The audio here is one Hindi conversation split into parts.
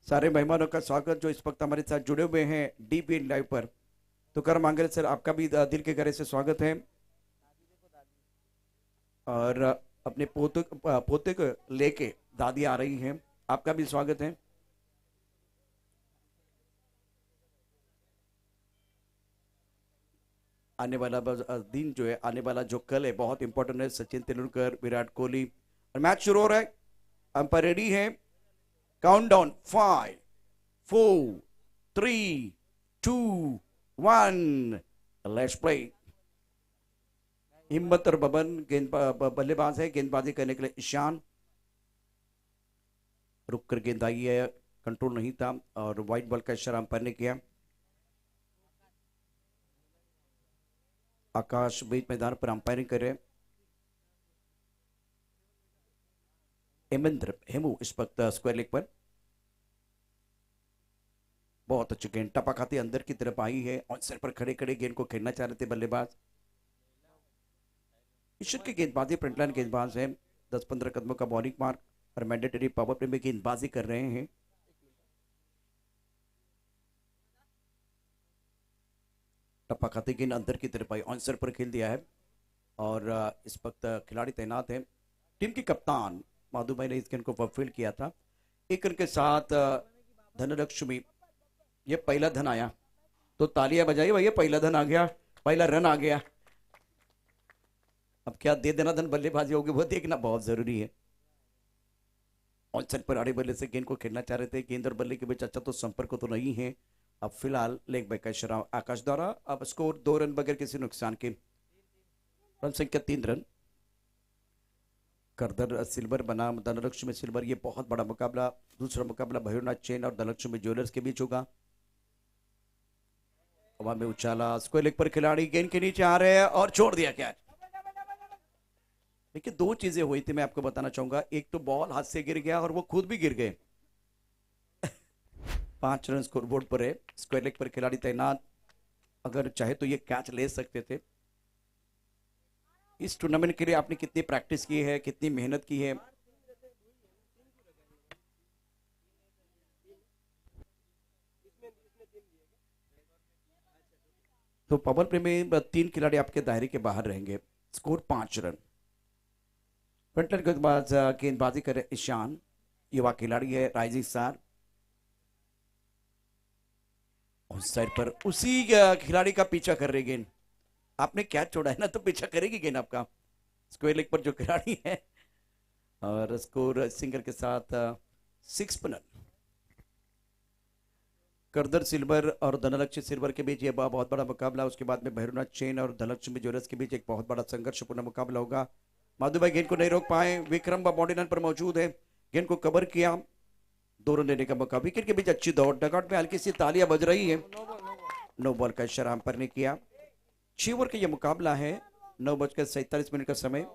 सारे मेहमानों का स्वागत जो इस वक्त हमारे साथ जुड़े हुए हैं डीपीएन लाइव पर। तो कर मांगरे सर, आपका भी दिल के गहरे से स्वागत है। और अपने पोते पोते को लेके दादी आ रही हैं, आपका भी स्वागत है। आने वाला दिन जो है, आने वाला जो कल है बहुत इंपॉर्टेंट है। सचिन तेंदुलकर, विराट कोहली, और मैच शुरू हो रहा है। अंपायर रेडी है। काउंटडाउन 5, 4, 3, 2, 1। Let's play. हिम्मत और बबन बल्लेबाज है। गेंदबाजी करने के लिए ईशान रुक कर गेंद आई है, कंट्रोल नहीं था और व्हाइट बॉल का इशारा अंपायर ने किया। आकाश बीच मैदान पर अंपायरिंग करे। हेमेंद्र हेमू इस वक्त स्क्वायर लेग पर। बहुत अच्छी गेंद टपा खाती अंदर की तरफ आई है और सिर पर खड़े खड़े गेंद को खेलना चाह रहे थे बल्लेबाज। ईश्वर की गेंदबाजी फ्रंटलाइन गेंदबाज है। 10-15 कदमों का बॉलिंग मार्क और मैंडेटरी पावर प्ले में गेंदबाजी कर रहे हैं। टप्पा खाते गेंद अंदर की तरफ आई, आंसर पर खेल दिया है। और इस वक्त खिलाड़ी तैनात है। टीम के कप्तान माधु भाई ने इस गेंद को फुलफिल किया था। एक रन के साथ धनलक्ष्मी, ये पहला धन आया तो तालियां बजाइए भैया, पहला धन आ गया, पहला रन आ गया। अब क्या दे देना धन बल्लेबाजी होगी वो देखना बहुत जरूरी है। ऑनसेट पर आड़े बल्ले से गेंद को खेलना चाह रहे थे। गेंद और बल्ले के बीच अच्छा तो संपर्क तो नहीं है। अब फिलहाल लेग बाय का इशारा आकाश द्वारा। अब स्कोर 2 रन बगैर किसी नुकसान के। रन संख्या 3 रन। करदर सिल्वर बनाम धनलक्ष्मी सिल्वर, ये बहुत बड़ा मुकाबला। दूसरा मुकाबला भैरवनाथ चेन और धनलक्ष्मी ज्वेलर्स के बीच होगा। हवा में उछाला, स्क्वायर लेग पर खिलाड़ी गेंद के नीचे आ रहे हैं और छोड़ दिया कैच। देखिए, दो चीजें हुई थी मैं आपको बताना चाहूंगा। एक तो बॉल हाथ से गिर गया और वो खुद भी गिर गए। 5 रन स्कोरबोर्ड पर है। स्क्वायर लेग पर खिलाड़ी तैनात, अगर चाहे तो ये कैच ले सकते थे। इस टूर्नामेंट के लिए आपने कितनी प्रैक्टिस की है, कितनी मेहनत की है? तो पावर प्ले में 3 खिलाड़ी आपके दायरे के बाहर रहेंगे। Score 5 run. फ्रंटलाइन गेंदबाज गेंदबाजी करे ईशान, युवा खिलाड़ी है, राइजिंग स्टार। उस साइड पर उसी खिलाड़ी का पीछा कर रही गेंद। आपने कैच छोड़ा है ना तो पीछा करेगी गेंद आपका। स्क्वायर लेग पर जो खिलाड़ी है। और स्कोर सिंगर के साथ 6 रन। करदर सिल्वर और धनलक्ष्मी सिल्वर के बीच ये बहुत बड़ा मुकाबला। उसके बाद में भैरवनाथ चेन और धनलक्ष्मी ज्वेलर्स के बीच एक बहुत बड़ा संघर्षपूर्ण मुकाबला होगा। माधु भाई गेंद को नहीं रोक पाए। विक्रम बॉडी लाइन पर मौजूद है, गेंद को कवर किया। 2 रन लेने का मौका। विकेट के बीच अच्छी दौड़, डगआउट में हल्की सी तालियां बज रही है। नो बॉल का इशारा अंपायर ने किया। 6 ओवर का यह मुकाबला है। 9:47 का समय।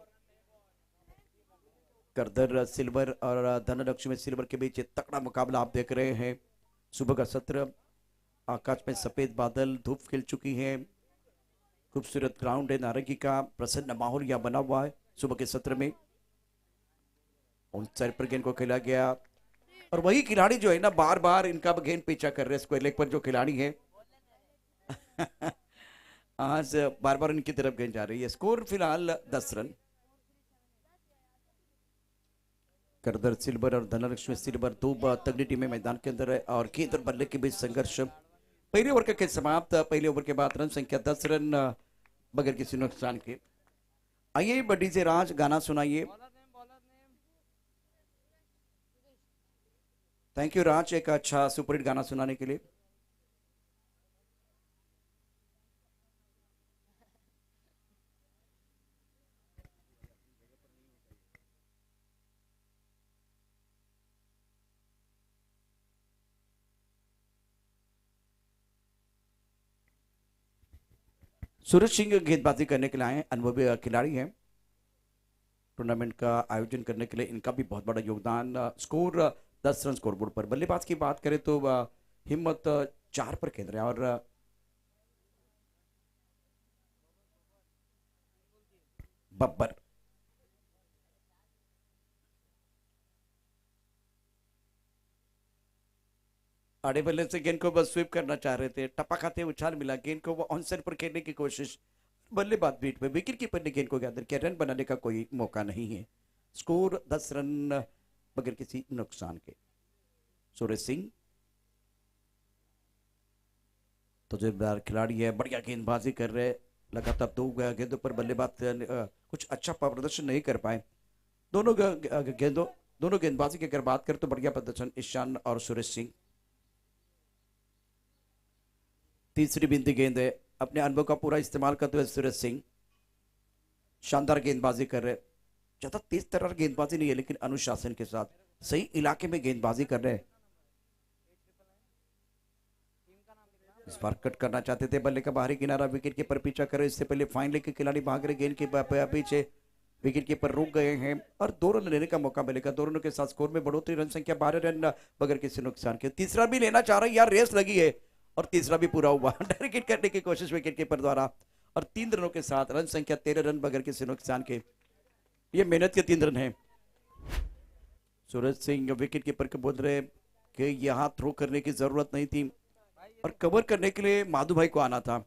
करदर सिल्वर और धनलक्ष्मी सिल्वर के बीच तकड़ा मुकाबला आप देख रहे हैं। सुबह का सत्र, आकाश में सफेद बादल, धूप खिल चुकी है। खूबसूरत ग्राउंड है, नारंगी का प्रसन्न माहौल यहाँ बना हुआ है सुबह के सत्र में। उन साइड पर गेंद को खेला गया और वही खिलाड़ी जो है ना बार बार इनका गेंद पीछा कर रहे हैं। स्क्वायर लेग पर जो खिलाड़ी है आज बार बार इनकी तरफ गेंद जा रही है। स्कोर फिलहाल 10 रन। करदर सिल्वर और धनलक्ष्मी सिल्वर दो तगड़ी टीमें मैदान के अंदर है और गेंद और बल्ले के बीच संघर्ष। पहले ओवर का खेल समाप्त। पहले ओवर के बाद रन संख्या 10 रन बगैर किसी नुकसान के। आइए बड्डी से राज गाना सुनाइए। थैंक यू राज, एक अच्छा सुपरहिट गाना सुनाने के लिए। सूरज सिंह गेंदबाजी करने के लिए आए, अनुभवी खिलाड़ी हैं। टूर्नामेंट का आयोजन करने के लिए इनका भी बहुत बड़ा योगदान। स्कोर 10 रन स्कोरबोर्ड पर। बल्लेबाज की बात करें तो हिम्मत 4 पर खेल रहे हैं और बब्बर। आड़े बल्ले से गेंद को बस स्वीप करना चाह रहे थे, टपा खाते उछाल मिला, गेंद को वो ऑन साइड पर खेलने की कोशिश, बल्लेबाज बीट में विकेट कीपर ने गेंद को गैदर किया, रन बनाने का कोई मौका नहीं है। स्कोर 10 रन बगैर किसी नुकसान के। सूरज सिंह तजुर्बेदार खिलाड़ी है, बढ़िया गेंदबाजी कर रहे, लगातार 2 गेंदों पर बल्लेबाज कुछ अच्छा प्रदर्शन नहीं कर पाए। दोनों गेंदों दोनों गेंदबाजी की अगर बात करें तो बढ़िया प्रदर्शन ईशान और सूरज सिंह। तीसरी बिंदी गेंद है, अपने अनुभव का पूरा इस्तेमाल करते हुए सूरज सिंह शानदार गेंदबाजी कर रहे, ज्यादा तेज तर्रार गेंदबाजी नहीं है लेकिन अनुशासन के साथ सही इलाके में गेंदबाजी कर रहे हैं। इस बार कट करना चाहते थे, बल्ले का बाहरी किनारा, विकेट कीपर पीछा करे, इससे पहले फाइन लेग के खिलाड़ी भाग रहे, गेंद के पीछे विकेट कीपर रुक गए हैं और 2 रन लेने का मौका मिलेगा। 2 रनों के साथ स्कोर में बढ़ोतरी, रन संख्या 12 रन बगैर किसी नुकसान के। तीसरा भी लेना चाह रहे हैं यार, रेस लगी है और तीसरा भी पूरा हुआ डायरेक्ट हिट करने की कोशिश विकेट कीपर द्वारा और 3 रनों के साथ रन संख्या 13 रन बगैर किसी नुकसान के। ये मेहनत के 3 रन है। सूरज सिंह विकेट कीपर को बोल रहे कि यहां थ्रो करने की जरूरत नहीं थी और कवर करने के लिए माधु भाई को आना था,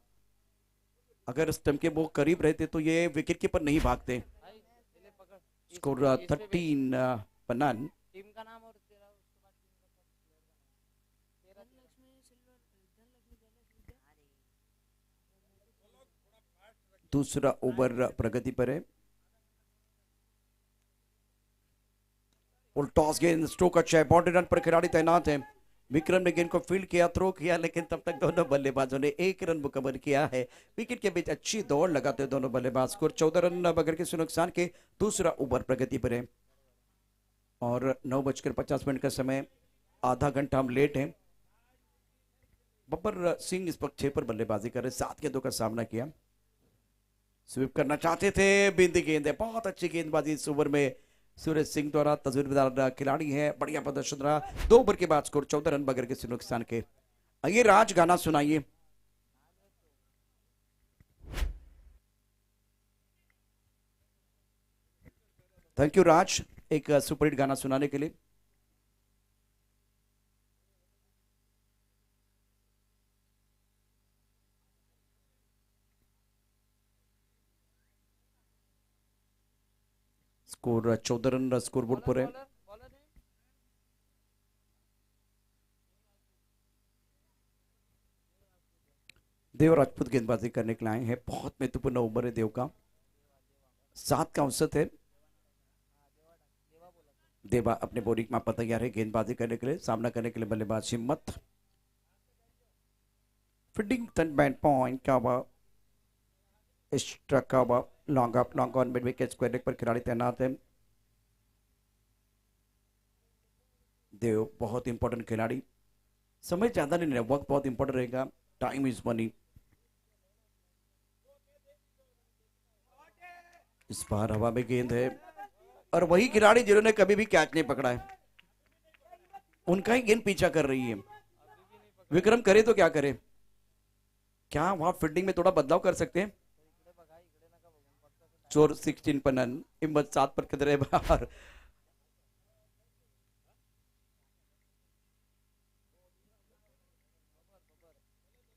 अगर स्टंप के वो करीब रहते तो ये विकेट कीपर नहीं भागते। स्कोर 13 पन्नान। टीम का नाम और दूसरा ओवर प्रगति पर है। टॉस गेंद, स्ट्रोक अच्छा है, बाउंड्री रन पर खिलाड़ी तैनात है। विक्रम ने गेंद को फील्ड किया, थ्रो किया, लेकिन तब तक दोनों बल्लेबाजों ने 1 रन मुकम्मल किया है। विकेट के बीच अच्छी दौड़ लगाते हुए दोनों बल्लेबाज, स्कोर 14 रन बगैर किसी नुकसान के। दूसरा ओवर प्रगति पर है और 9:50 का समय, आधा घंटा हम लेट हैं। बब्बर सिंह इस वक्त 6 पर बल्लेबाजी कर रहे, 7 गेंदों का सामना किया। स्वीप करना चाहते थे, बिंदी गेंद है, बहुत अच्छी गेंदबाजी इस ओवर में सूरज सिंह द्वारा, तजुर्बेदार खिलाड़ी है, बढ़िया प्रदर्शन रहा। 2 ओवर के बाद स्कोर 14 रन बगैर किसी नुकसान के। आइए राज गाना सुनाइए। थैंक यू राज, एक सुपरहिट गाना सुनाने के लिए। स्कोर 14 रन स्कोर बोर्ड पर है। देव राजपूत गेंदबाजी करने के लिए आए हैं, बहुत महत्वपूर्ण ओवर है देव का, 7 का औसत है। देवा अपने बॉलिंग में तैयार है गेंदबाजी करने के लिए, सामना करने के लिए बल्लेबाज हिम्मत। फील्डिंग बैंड पॉइंट का स्ट्रक का long up, long on, mid wicket, square leg पर खिलाड़ी तैनात है। देव बहुत इंपॉर्टेंट खिलाड़ी, समय ज्यादा नहीं, वक्त बहुत इंपॉर्टेंट रहेगा, टाइम इज मनी। इस बार हवा में गेंद है और वही खिलाड़ी जिन्होंने कभी भी कैच नहीं पकड़ा है, उनका ही गेंद पीछा कर रही है। विक्रम करे तो क्या करे, क्या वहां फील्डिंग में थोड़ा बदलाव कर सकते हैं? चोर 16 पर नन, हिम्मत 7 पर किधरे बाहर।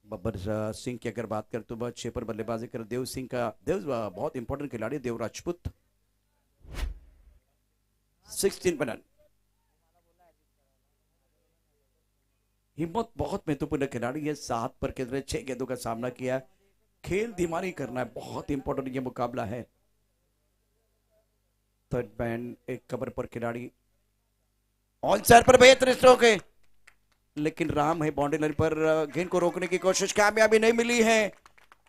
बब्बर सिंह की अगर बात करें तो वह 6 पर बल्लेबाजी कर। देव सिंह का, देव बहुत इंपॉर्टेंट खिलाड़ी, देव राजपूत 16 पर रन। हिम्मत बहुत महत्वपूर्ण खिलाड़ी है, 7 पर किधरे 6 गेंदों का सामना किया। खेल धीमानी करना है, बहुत इंपॉर्टेंट ये मुकाबला है। थर्ड बैन, एक कवर पर खिलाड़ी ऑन साइड पर बेहतर स्ट्रोक है, लेकिन राम है बाउंड्री लाइन पर, गेंद को रोकने की कोशिश, कामयाबी नहीं मिली है।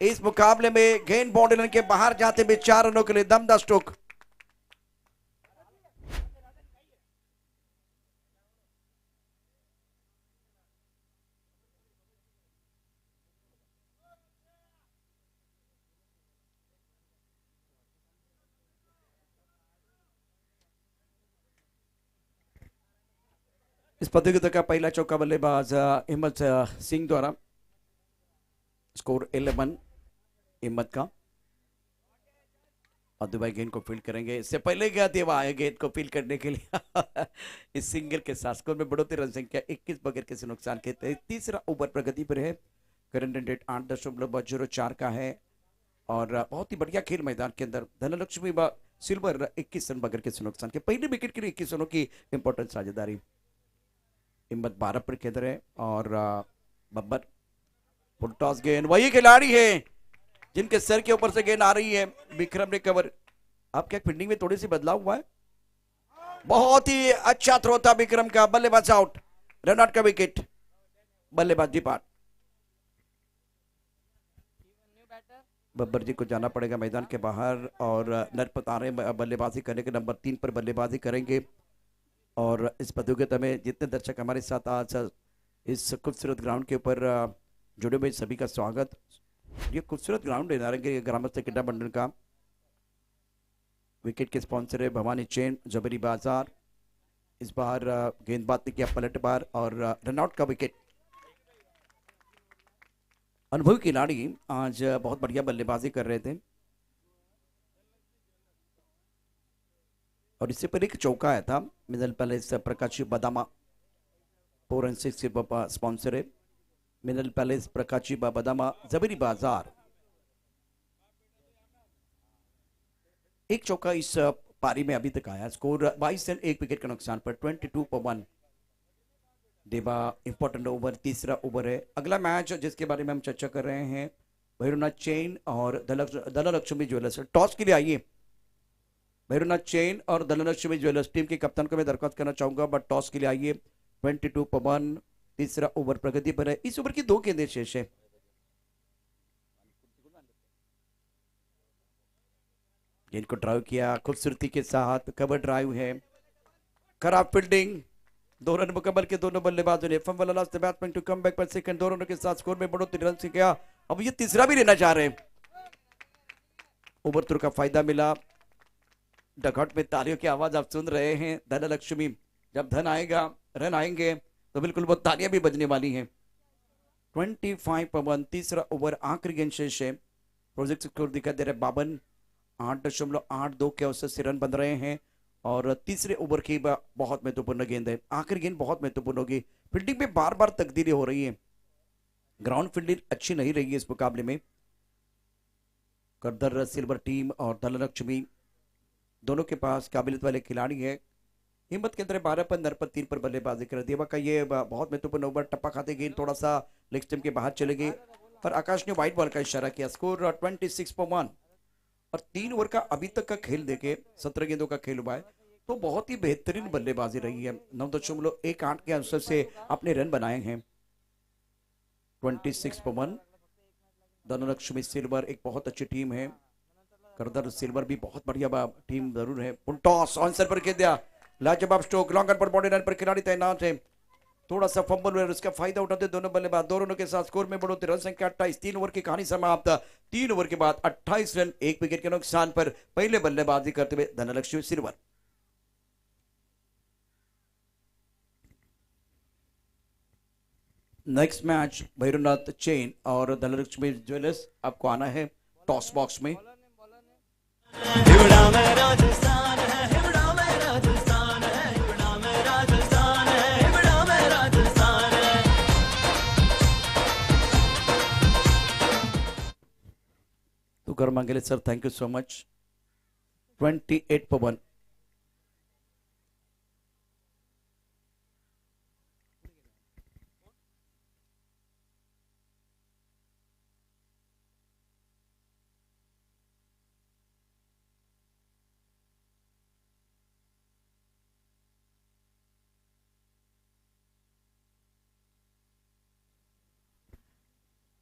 इस मुकाबले में गेंद बाउंड्री लाइन के बाहर जाते हुए 4 रनों के लिए दमदार स्ट्रोक। इस प्रतियोगिता का पहला चौका बल्लेबाज हिम्मत सिंह द्वारा। स्कोर 11 हिम्मत का। अब्दुल भाई गेंद को फील्ड करेंगे, इससे पहले क्या देवा आए गेंद को फील्ड करने के लिए इस सिंगल के साथ स्कोर में बढ़ोतरी, रन संख्या 21 बगैर किसी नुकसान के। तीसरा ओवर प्रगति पर है, करंट रन रेट 8.04 का है और बहुत ही बढ़िया खेल मैदान के अंदर। धनलक्ष्मी सिल्वर 21 रन बगैर किसी नुकसान के। पहले विकेट के लिए 21 रनों की इंपॉर्टेंट साझेदारी। हिम्मत 12 पर खेल रहे और बब्बर फुल टॉस गेंद, वही खिलाड़ी है जिनके सर के ऊपर से गेंद आ रही है। विक्रम ने कवर, अब क्या फील्डिंग में थोड़ी सी बदलाव हुआ है। बहुत ही अच्छा थ्रो था विक्रम का, बल्लेबाज आउट, रन आउट का विकेट, बल्लेबाज डिपार्ट। बब्बर जी को जाना पड़ेगा मैदान के बाहर और नरपत आ रहे बल्लेबाजी करने के, नंबर 3 पर बल्लेबाजी करेंगे। और इस प्रतियोगिता में जितने दर्शक हमारे साथ आज इस खूबसूरत ग्राउंड के ऊपर जुड़े हुए सभी का स्वागत। ये खूबसूरत ग्राउंड है नारंगी ग्रामस्थ क्रीडा मंडल का। विकेट के स्पॉन्सर है भवानी चेन, जबरी बाजार। इस बार गेंदबाज ने किया पलटवार और रनआउट का विकेट। अनुभवी खिलाड़ी आज बहुत बढ़िया बल्लेबाजी कर रहे थे और इससे पर एक चौका आया था। मिडल पैलेस प्रकाशी बदामा 4 and 6 स्पॉन्सर है। मिनरल पैलेस प्रकाशी बदामा जबरी बाजार। एक चौका इस पारी में अभी तक आया। स्कोर 22 रन 1 विकेट के नुकसान पर 22 पर 1। देवा इंपॉर्टेंट ओवर, तीसरा ओवर है। अगला मैच जिसके बारे में हम चर्चा कर रहे हैं, भैरवनाथ चेन और धनलक्ष्मी ज्वेलर्स। टॉस के लिए आइए। भैरवनाथ चेन और धनलक्ष्मी ज्वेलर्स टीम के कप्तान को मैं दरख्वास्त करना चाहूंगा, बट टॉस के लिए आइए। 22 पर 1। तीसरा ओवर प्रगति पर है। इस ओवर की 2 गेंदें शेष है। गेंद को ड्राइव किया खूबसूरती के साथ, कवर ड्राइव है, खराब फील्डिंग। 2 रन मुकम्मल के दोनों बल्लेबाजों ने। Fumble last batsman to come back पर सेकंड। 2 रनों के साथ स्कोर में बढ़ोतरी, रन से गया। अब ये तीसरा भी लेना चाह रहे हैं। ओवर थ्रो का फायदा मिला। डगआउट में तालियों की आवाज आप सुन रहे हैं। धनलक्ष्मी, जब धन आएगा, रन आएंगे तो बिल्कुल वो तालियां भी बजने वाली हैं। 25 पर 1। तीसरा ओवर आखिरी गेंद शेष है। प्रोजेक्ट स्कोर दिखा दे रहे 52, 8.82 के औसत से रन बन रहे हैं और तीसरे ओवर की बहुत महत्वपूर्ण गेंद है। आखिरी गेंद बहुत महत्वपूर्ण होगी। फील्डिंग में बार बार तब्दीली हो रही है। ग्राउंड फील्डिंग अच्छी नहीं रही है इस मुकाबले में। करदर सिल्वर टीम और धनलक्ष्मी दोनों के पास काबिलियत वाले खिलाड़ी है। हिम्मत के अंदर 12 पर, नरपत 3 पर बल्लेबाजी कर। देवा का ये बहुत महत्वपूर्ण ओवर, टप्पा खाते गेंद थोड़ा सा लेग स्टंप के बाहर चले गई पर आकाश ने व्हाइट बॉल का इशारा किया। स्कोर 26 पर 1 और 3 ओवर का अभी तक का खेल देखे 17 गेंदों का खेल हुआ है तो बहुत ही बेहतरीन बल्लेबाजी रही है। 9.18 के अंतर से अपने रन बनाए हैं। 26 पर 1। धनलक्ष्मी सिल्वर एक बहुत अच्छी टीम है। करदर सिल्वर भी बहुत बढ़िया टीम जरूर है। टॉस आंसर पर खेल दिया, लाजवाब स्ट्रोक, लॉन्ग पर बॉडी रन पर खिलाड़ी तैनात है। थोड़ा सा फंबल हुआ, उसका फायदा उठाते दोनों बल्लेबाज। 2 रनों के साथ स्कोर में बढ़ोतरी, रन संख्या 28। 3 ओवर की कहानी समाप्त। 3 ओवर के बाद 28 रन 1 विकेट के नुकसान पर पहले बल्लेबाजी करते हुए Dhanlaxmi silver. Next match Bhairavnath chain और धनलक्ष्मी ज्वेलर्स। आपको आना है टॉस बॉक्स में। तुकर मांगेले sir, thank you so much. 28 पर 1।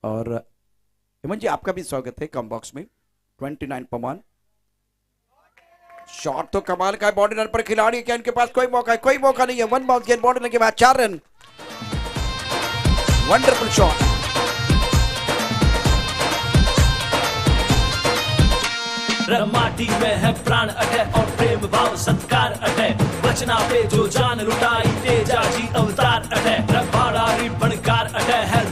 और हेमंत जी आपका भी स्वागत है कम बॉक्स में। 29 पर 1। शॉट तो कमाल का है, बॉडी रन पर खिलाड़ी क्या इनके पास कोई मौका है? कोई मौका नहीं है। 1 बाउंस गेंद बॉडी रन के बाद 4 रन। Wonderful shot. माटी में है प्राण अटे और प्रेम भाव सत्कार अटे। बचना पे जो जान लुटाई तेजा जी अवतार अटे। रखवाड़ा बनकार अटे है।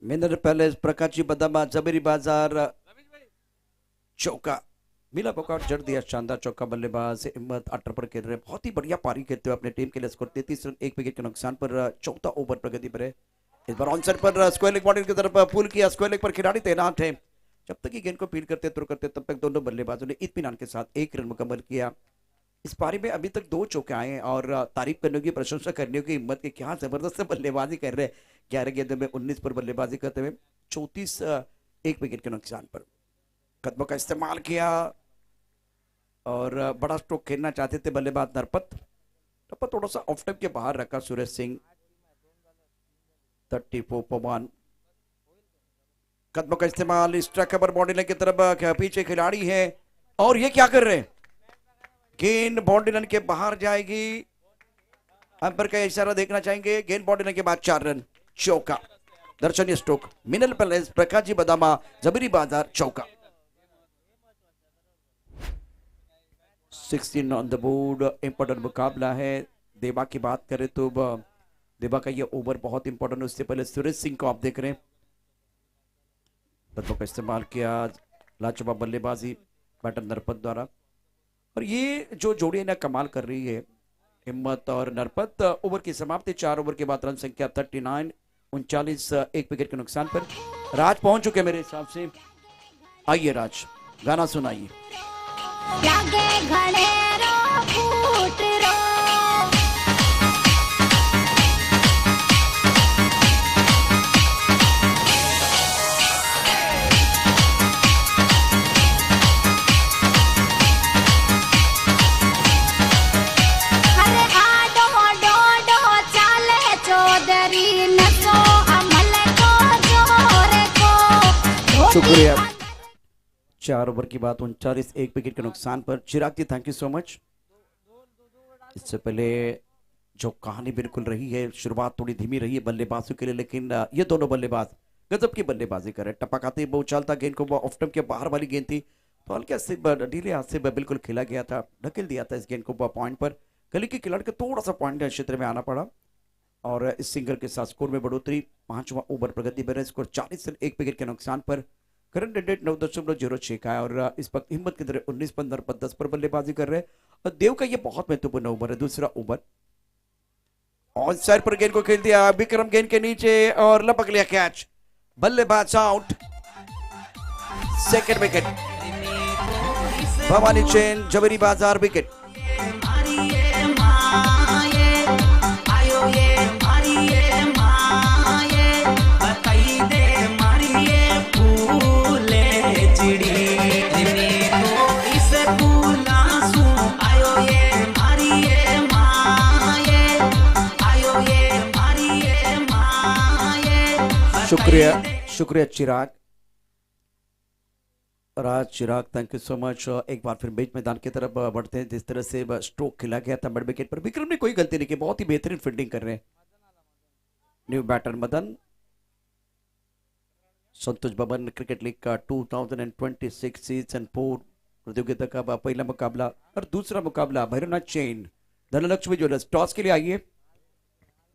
मिनरल पैलेस प्रकाशी बदामा जबरी बाजार चौका मिला मौका और जड़ दिया शानदार चौका। बल्लेबाज हिम्मत 8 पर खेल रहे, बहुत ही बढ़िया पारी खेलते हुए अपने टीम के लिए स्कोर 33 रन 1 विकेट के नुकसान पर। चौथा ओवर प्रगति पर है। इस बार ऑन साइड पर स्क्वायर लेग बॉडी की तरफ पुल किया। स्क्वायर लेग पर खिलाड़ी तैनात है। जब तक ये गेंद को फील्ड करते थ्रो करते तब तक दोनों बल्लेबाजों ने इत्मीनान के साथ 1 रन मुकम्मल किया। इस पारी में अभी तक 2 चौके आए हैं और तारीफ करने की, प्रशंसा करने की हिम्मत की, क्या जबरदस्त बल्लेबाजी कर रहे हैं। 11 गेंदों में 19 पर बल्लेबाजी करते हुए 34 1 विकेट के नुकसान पर। कदमों का इस्तेमाल किया और बड़ा स्ट्रोक खेलना चाहते थे बल्लेबाज नरपत थोड़ा सा ऑफ टाइम के बाहर रखा सूरज सिंह। 34 पर 1। कदमों का इस्तेमाल स्ट्राइक कवर बॉडी लाइन की तरफ, पीछे खिलाड़ी है और ये क्या कर रहे हैं। गेंद बाउंड्री लाइन के बाहर जाएगी। अंपायर का इशारा देखना चाहेंगे। गेंद बाउंड्री लाइन के बाद 4 रन। चौका दर्शनीय स्ट्रोक। मिनल पैलेस प्रकाश जी बदामा जबरी बाजार चौका। 16 ऑन द बोर्ड। इंपॉर्टेंट मुकाबला है। देवा की बात करें तो देवा का ये ओवर बहुत इंपॉर्टेंट है। उससे पहले सूरज सिंह को आप देख रहे हैं। का इस्तेमाल किया, लाजवाब बल्लेबाजी बैटर नरपत द्वारा। और ये जो जोड़ी है ना कमाल कर रही है, हिम्मत और नरपत। ओवर की समाप्ति 4 ओवर के बाद रन संख्या 39 39 1 विकेट के नुकसान पर। राज पहुंच चुके मेरे हिसाब से। आइए राज, गाना सुनाइए। शुक्रिया। 4 ओवर की बात 39 1 विकेट के नुकसान पर। चिराग जी थैंक यू सो मच। इससे पहले जो कहानी बिल्कुल रही है, शुरुआत थोड़ी धीमी रही है बल्लेबाजों के लिए, लेकिन ये दोनों बल्लेबाज गजब की बल्लेबाजी कर रहे। टपकाते बहुत उछालता गेंद को, ऑफ स्टंप के बाहर वाली गेंद थी तो हल्के से ढीले हाथ से बिल्कुल खेला गया था, ढकेल दिया था इस गेंद को पॉइंट पर। गली के खिलाड़ी को थोड़ा सा पॉइंट क्षेत्र में आना पड़ा और इस सिंगल के साथ स्कोर में बढ़ोतरी। 5वां ओवर प्रगति पर स्कोर 40 रन 1 विकेट के नुकसान पर। करंट रेट 9.06 का है और इस वक्त हिम्मत की तरह 19 पंद्रह पर 10 पर बल्लेबाजी कर रहे हैं। और देव का ये बहुत महत्वपूर्ण ओवर है, दूसरा ओवर। ऑन साइड पर गेंद को खेल दिया, विक्रम गेंद के नीचे और लपक लिया कैच। बल्लेबाज आउट। सेकंड विकेट भवानी चैन जबरी बाजार विकेट। शुक्रिया शुक्रिया चिराग, राज चिराग थैंक यू सो मच। एक बार फिर बीच मैदान की तरफ बढ़ते हैं। जिस तरह से स्ट्रोक खेला गया था मिड विकेट पर, विक्रम ने कोई गलती नहीं की, बहुत ही बेहतरीन फील्डिंग कर रहे हैं। New batter Madan. संतोष भवन क्रिकेट लीग का 2026 सीजन 4 प्रतियोगिता का पहला मुकाबला और दूसरा मुकाबला भैरवनाथ चैन धनलक्ष्मी ज्वेलर्स। टॉस के लिए आइए।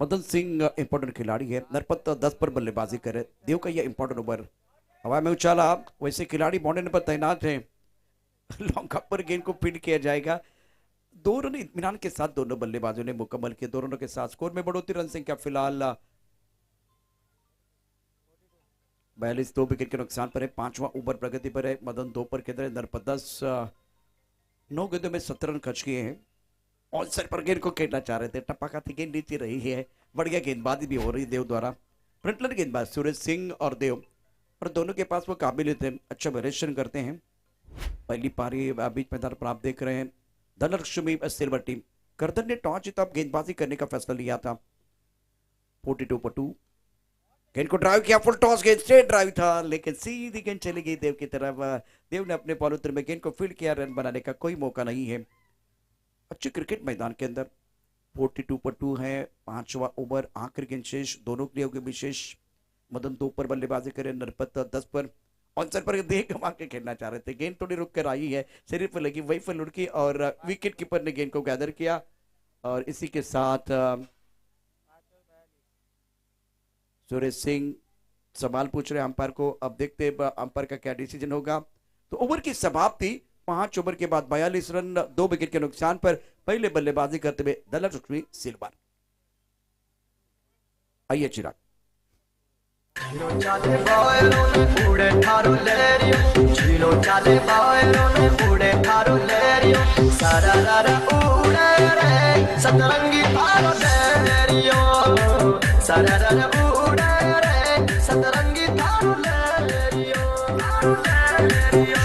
मदन सिंह इंपॉर्टेंट खिलाड़ी है। नरपत 10 पर बल्लेबाजी करे। देव का यह इंपॉर्टेंट ओवर हवा में उछाला। वैसे खिलाड़ी बाउंड्री पर तैनात है। लॉन्ग पर गेंद को फील्ड किया जाएगा। 2 रन इत्मीनान के साथ दोनों बल्लेबाजों ने मुकम्मल किए। 2 रनों के साथ स्कोर में बढ़ोतरी। रन संख्या फिलहाल 42 2 विकेट के नुकसान पर है। 5वां ओवर प्रगति पर है। मदन 2 पर खेल रहे। नरपत 10 9 गेंदों में 17 रन खर्च किए हैं। ऑन साइड पर गेंद को खेलना चाह रहे थे, टपकाती गेंद नीचे रही है। बढ़िया गेंदबाजी भी हो रही देव द्वारा। फ्रंटलर गेंदबाज सूरज सिंह और देव, और दोनों के पास वो काबिलियत है, अच्छा वेरिएशन करते हैं। पहली पारी बीच मैदान पर आप देख रहे हैं। Dhanlaxmi silver team. करदन ने टॉस जीता, गेंदबाजी करने का फैसला लिया था। 42 पर 2 गेंद को ड्राइव किया। फुल टॉस गेंद, स्ट्रेट ड्राइव था लेकिन सीधी गेंद चली गई देव की तरफ। देव ने अपने बॉल में गेंद को फील्ड किया। रन बनाने का कोई मौका नहीं है। अच्छे क्रिकेट मैदान के अंदर 42 पर 2 है। 5वां ओवर आखिरी गेंद शेष, दोनों के लिए होगी विशेष। मदन 2 पर बल्लेबाजी करे। नरपत 10 पर ऑनसर पर देह कमा के खेलना चाह रहे थे। गेंद थोड़ी रुक कर आई है, सिर पर लगी, वही पर लुढ़की और विकेट कीपर ने गेंद को गैदर किया। और इसी के साथ सूरज सिंह सवाल पूछ रहे अंपायर को। अब देखते हैं अंपायर का क्या डिसीजन होगा। तो ओवर की समाप्ति 5 ओवर के बाद 42 रन 2 विकेट के नुकसान पर पहले बल्लेबाजी करते हुए धनलक्ष्मी सिल्वर। आइए चिराग।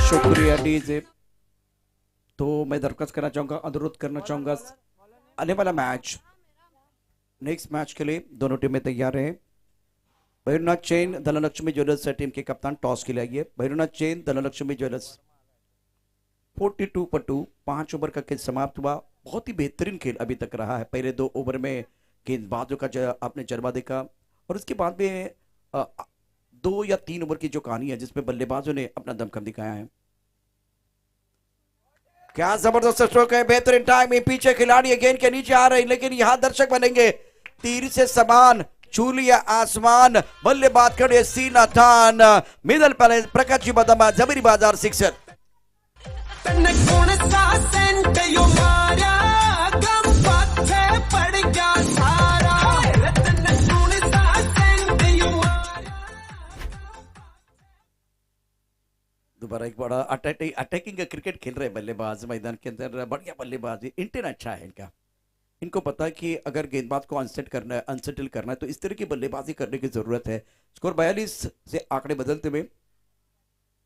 शुक्रिया डीजे। तो मैं दरख्वास्त करना चाहूंगा, अनुरोध करना चाहूंगा, आने वाला मैच, नेक्स्ट मैच के लिए दोनों टीमें तैयार हैं। Bhairavnath chain Dhanlaxmi jewellers team के कप्तान टॉस के लिए आइए। भैरवनाथ चेन धनलक्ष्मी ज्वेलर्स 42 पर 2, 5 ओवर का खेल समाप्त हुआ। बहुत ही बेहतरीन खेल अभी तक रहा है। पहले 2 ओवर में गेंदबाजों का आपने जलवा देखा और उसके बाद में 2 या 3 ओवर की जो कहानी है जिसमें बल्लेबाजों ने अपना दमखम दिखाया है। क्या जबरदस्त स्ट्रोक है, बेहतरीन टाइम। पीछे खिलाड़ी गेंद के नीचे आ रहे, लेकिन यहां दर्शक बनेंगे। तीर से समान छू लिया आसमान, बल्लेबाज खड़े सीना थान, मिडल पर प्रकाश जी बदमा जबरी बाजार सिक्सर। दोबारा एक बड़ा अटैकिंग क्रिकेट खेल रहे बल्लेबाज मैदान के अंदर। बढ़िया बल्लेबाजी, इंटेन अच्छा है इनका। इनको पता है कि अगर गेंदबाज को अनसेटल करना है तो इस तरह की बल्लेबाजी करने की जरूरत है। स्कोर 42 से आंकड़े बदलते हुए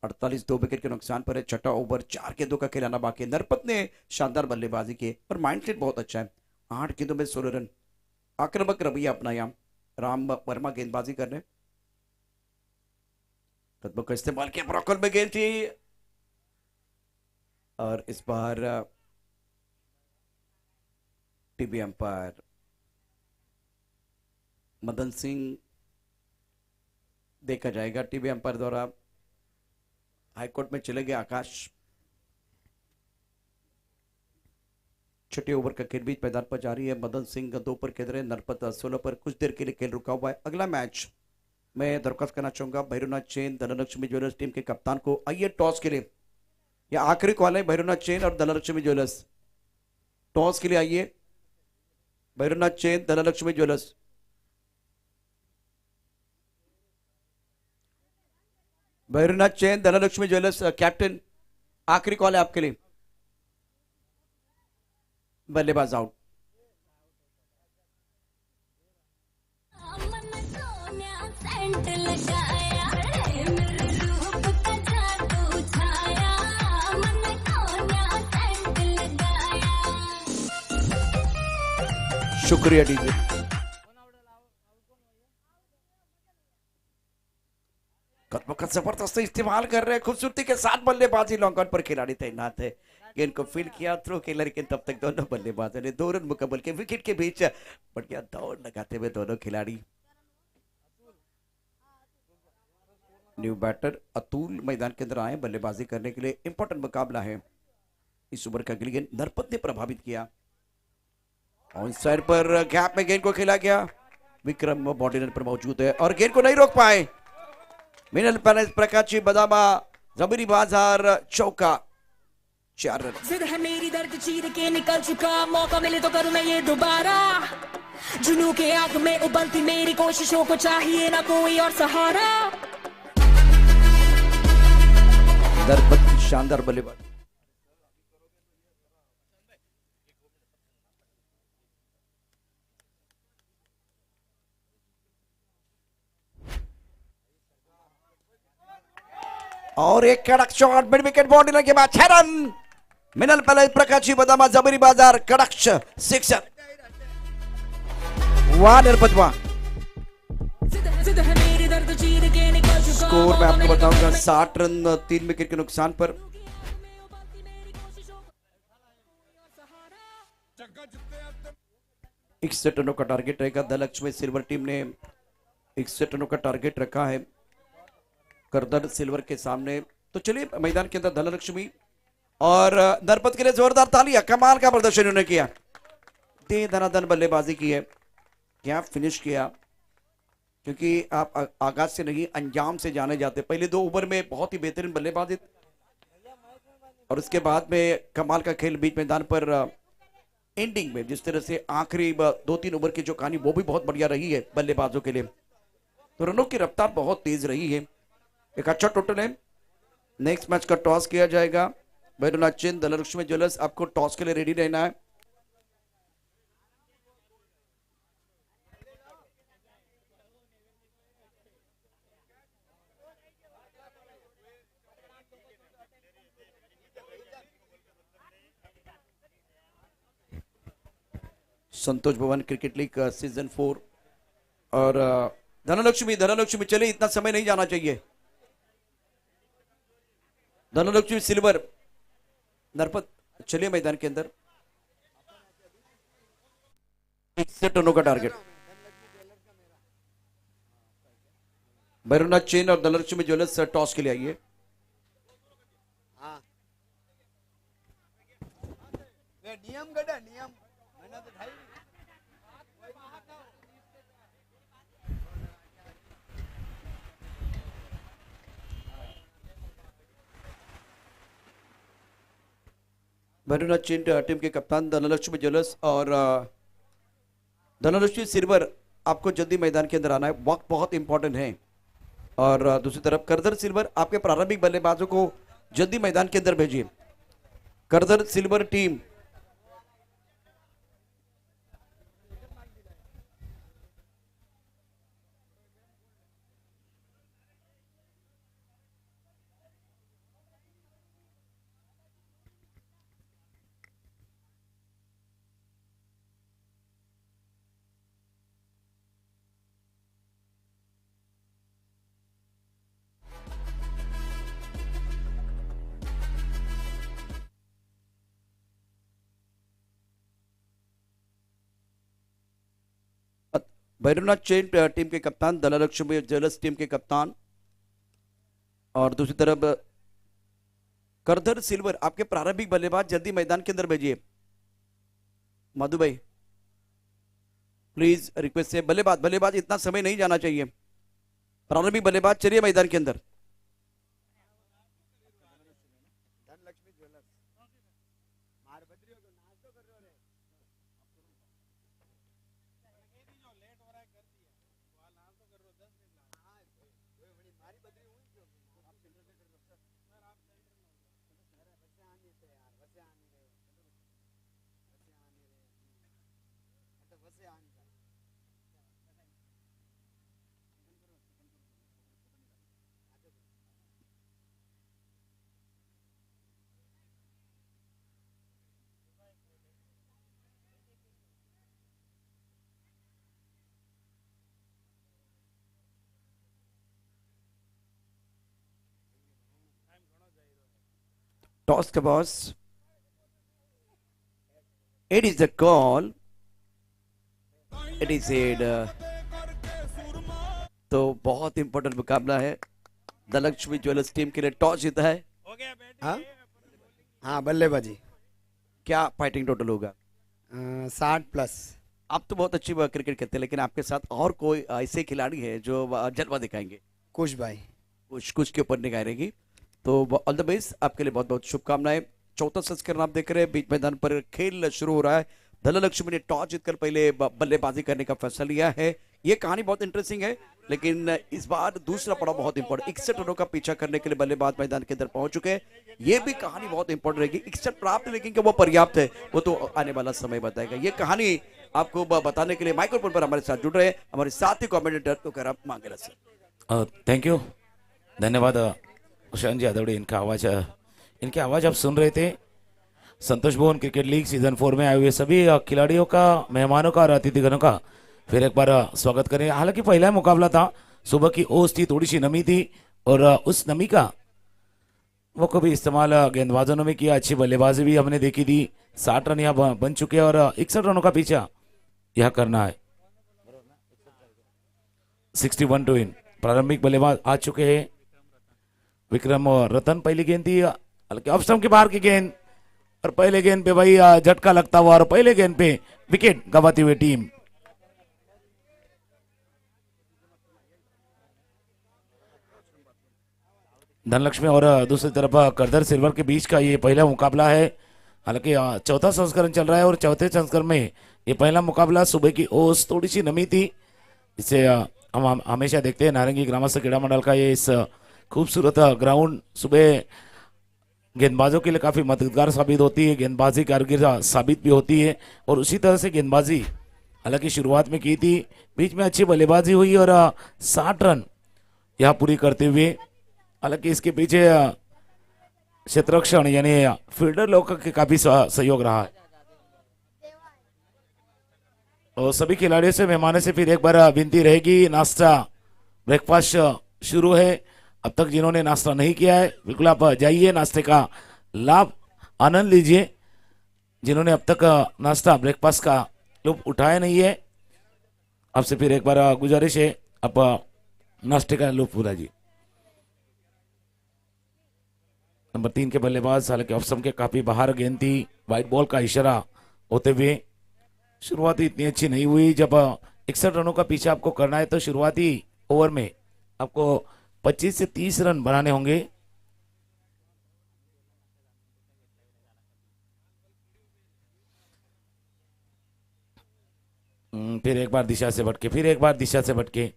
48 2 विकेट के नुकसान पर है। छठा ओवर 4 गेंदों का खिलाना बाकी। नरपत ने शानदार बल्लेबाजी की और माइंडसेट बहुत अच्छा है। 8 गेंदों में 16 रन, आक्रामक रवैया अपनाया। राम वर्मा गेंदबाजी करने, कदमों का इस्तेमाल किया, ब्रॉकर में गेंद थी और इस बार टीवी अंपायर मदन सिंह देखा जाएगा। टीवी अंपायर द्वारा हाईकोर्ट में चले गए आकाश। छठे ओवर का खेल बीच मैदान पर जारी है। मदन सिंह 2 पर खेल रहे, नरपत 16 पर। कुछ देर के लिए खेल रुका हुआ है। अगला मैच मैं दरख्वास्त करना चाहूंगा Bhairavnath chain Dhanlaxmi jewellers team के कप्तान को। आइए टॉस के लिए, या आखिरी कॉल है भैरवनाथ चेन और धनलक्ष्मी ज्वेलर्स। टॉस के लिए आइए Bhairavnath chain Dhanlaxmi jewellers. Bhairavnath chain Dhanlaxmi jewellers captain, आखिरी कॉल है आपके लिए। बल्लेबाज आउट। शुक्रिया डीजे। कदमों का जबरदस्त इस्तेमाल कर रहे हैं, खूबसूरती के साथ बल्लेबाजी। लॉन्ग ऑन पर खिलाड़ी तैनात है। गेंद को फील्ड किया, थ्रो खेला, लेकिन तब तक दोनों बल्लेबाजों ने 2 रन मुकम्मल के। विकेट के बीच बढ़िया दौड़ लगाते हुए दोनों खिलाड़ी। न्यू बैटर अतुल मैदान के अंदर आए बल्लेबाजी करने के लिए। इंपॉर्टेंट मुकाबला है। इस ओवर का गेंद नरपत ने प्रभावित किया। ऑन साइड पर गैप में गेंद को खेला गया। विक्रम बॉडी लाइन पर मौजूद है और गेंद को नहीं रोक पाए। मिनल पैलेस प्रकाशी बदामा जबरी बाजार चौका। 4 रन। जिद है मेरी, दर्द चीर के निकल चुका, मौका मिले तो करूं मैं ये दोबारा। जुनू के आग में उबलती मेरी कोशिशों को चाहिए ना कोई और सहारा। नरपत शानदार बल्लेबाज। और एक कड़क शॉट मिड विकेट बॉडी के बाद 6 रन। मिनल पैलेस प्रकाशी बदामा जबरी बाजार कड़क सिक्सर। वाह नरपत वाह। स्कोर मैं आपको बताऊंगा 60 रन 3 विकेट के नुकसान पर। इकसठ रनों का टारगेट रहेगा। धनलक्ष्मी सिल्वर टीम ने 61 रनों का टारगेट रखा है करदर सिल्वर के सामने। तो चलिए मैदान के अंदर धनलक्ष्मी और नरपत के लिए जोरदार तालियां। कमाल का प्रदर्शन उन्होंने किया, दे धनाधन बल्लेबाजी की है। क्या फिनिश किया, क्योंकि आप आगाज से नहीं अंजाम से जाने जाते। पहले 2 ओवर में बहुत ही बेहतरीन बल्लेबाजी, और उसके बाद में कमाल का खेल बीच मैदान पर एंडिंग में जिस तरह से आखिरी 2-3 ओवर की जो कहानी वो भी बहुत बढ़िया रही है बल्लेबाजों के लिए। तो रनों की रफ्तार बहुत तेज रही है। एक अच्छा टोटल है। नेक्स्ट मैच का टॉस किया जाएगा। भैरवनाथ चंद धनलक्ष्मी ज्वेलर्स, आपको टॉस के लिए रेडी रहना है। संतोष भवन क्रिकेट लीग सीजन 4 और धनलक्ष्मी चले, इतना समय नहीं जाना चाहिए। धनलक्ष्मी सिल्वर नरपत चलिए मैदान के अंदर। 61 रनों का टारगेट। भैरवनाथ चेन और धनलक्ष्मी ज्वेलर्स टॉस के लिए आइए। नियम गड़ा नियम मैंने तो भाई भैरवनाथ चेन टीम के कप्तान धनलक्ष्मी ज्वेलर्स और धनलक्ष्मी सिल्वर, आपको जल्दी मैदान के अंदर आना है, वक्त बहुत इंपॉर्टेंट है। और दूसरी तरफ करदर सिल्वर, आपके प्रारंभिक बल्लेबाजों को जल्दी मैदान के अंदर भेजिए। करदर silver team Bhairavnath chain team के कप्तान, धनलक्ष्मी ज्वेलर्स टीम के कप्तान और दूसरी तरफ करधर सिल्वर, आपके प्रारंभिक बल्लेबाज जल्दी मैदान के अंदर भेजिए। मधु भाई प्लीज रिक्वेस्ट है, बल्लेबाज इतना समय नहीं जाना चाहिए। प्रारंभिक बल्लेबाज चलिए मैदान के अंदर। धनलक्ष्मी ज्वेलर्स मार बदरियो को नाच तो कर रहे हो रे लेट हो रहा है कर दिया वाल नाच तो कर रहे हो 10 मिनट ला हां कोई बड़ी मारी बदरी हुई क्यों आप सेंटर से कर दो सर आप सेंटर में सर बच्चे आने थे यार बच्चे आने रहे तो बच्चे आने का टॉस का boss, it is the call, it is add. तो बहुत इंपॉर्टेंट मुकाबला है। धनलक्ष्मी ज्वेलर्स टीम के लिए टॉस जीता है। हाँ हाँ बल्लेबाजी क्या फाइटिंग टोटल होगा? 60 प्लस। आप तो बहुत अच्छी क्रिकेट खेलते हैं, लेकिन आपके साथ और कोई ऐसे खिलाड़ी है जो जलवा दिखाएंगे? कुछ भाई कुछ के ऊपर निगाह रहेगी। तो ऑल द बेस्ट, आपके लिए बहुत बहुत शुभकामनाएं। चौथा संस्करण आप देख रहे हैं, बीच मैदान पर खेल शुरू हो रहा है। धनलक्ष्मी ने टॉस जीतकर पहले बल्लेबाजी करने का फैसला लिया है। ये कहानी बहुत इंटरेस्टिंग है, लेकिन इस बार दूसरा पड़ाव बहुत इंपॉर्टेंट। 61 रनों का पीछा करने के लिए बल्लेबाज मैदान के अंदर पहुंच चुके हैं। ये भी कहानी बहुत इंपॉर्टेंट रहेगी। 61 प्राप्त, लेकिन क्या वो पर्याप्त है, वो तो आने वाला समय बताएगा। ये कहानी आपको बताने के लिए माइक्रोफोन पर हमारे साथ जुड़ रहे हैं हमारे साथी कॉमेंटेटर तो कर आप मांगे सर। थैंक यू, धन्यवाद उषान जी आदवड़े। इनके आवाज़ आप सुन रहे थे। संतोष भवन क्रिकेट लीग सीजन 4 में आए हुए सभी खिलाड़ियों का, मेहमानों का और अतिथिगणों का फिर एक बार स्वागत करें। हालांकि पहला मुकाबला था, सुबह की ओस थी, थोड़ी सी नमी थी और उस नमी का वो कभी इस्तेमाल गेंदबाजों ने भी किया। अच्छी बल्लेबाजी भी हमने देखी थी। 60 रन यहाँ बन चुके हैं और 61 रनों का पीछा यह करना है। 61 टू इन। प्रारंभिक बल्लेबाज आ चुके हैं विक्रम और रतन। पहली गेंद थी हल्के ऑफ स्टंप के बाहर की गेंद और पहले गेंद पे भाई झटका लगता हुआ और पहले गेंद पे विकेट गंवाती हुई टीम। धनलक्ष्मी और दूसरी तरफ करदर सिल्वर के बीच का ये पहला मुकाबला है। हालांकि चौथा संस्करण चल रहा है और चौथे संस्करण में ये पहला मुकाबला सुबह की ओस थोड़ी सी नमी थी, इससे हम हमेशा देखते हैं नारंगी ग्रामस्थ क्रीड़ा मंडल का ये इस खूबसूरत ग्राउंड सुबह गेंदबाजों के लिए काफी मददगार साबित होती है, गेंदबाजी कारगर साबित भी होती है। और उसी तरह से गेंदबाजी हालांकि शुरुआत में की थी, बीच में अच्छी बल्लेबाजी हुई और 60 रन यहाँ पूरी करते हुए, हालांकि इसके पीछे क्षेत्ररक्षण यानी फील्डर लोगों के काफी सहयोग रहा है। और सभी खिलाड़ियों से मेहमानों से फिर एक बार विनती रहेगी, नाश्ता ब्रेकफास्ट शुरू है। अब तक जिन्होंने नाश्ता नहीं किया है बिल्कुल आप जाइए, नाश्ते का लाभ आनंद लीजिए। जिन्होंने अब तक नाश्ता ब्रेकफास्ट का लुत्फ उठाया नहीं है, आपसे फिर एक बार गुजारिश है आप नाश्ते का लुत्फ उठाइए। नंबर 3 के बल्लेबाज हालांकि ऑफ के काफी बाहर गेंद थी, व्हाइट बॉल का इशारा होते हुए शुरुआती इतनी अच्छी नहीं हुई। जब 61 रनों का पीछे आपको करना है तो शुरुआती ओवर में आपको 25 से 30 रन बनाने होंगे। फिर एक बार दिशा से भटके, फिर एक बार दिशा से भटके,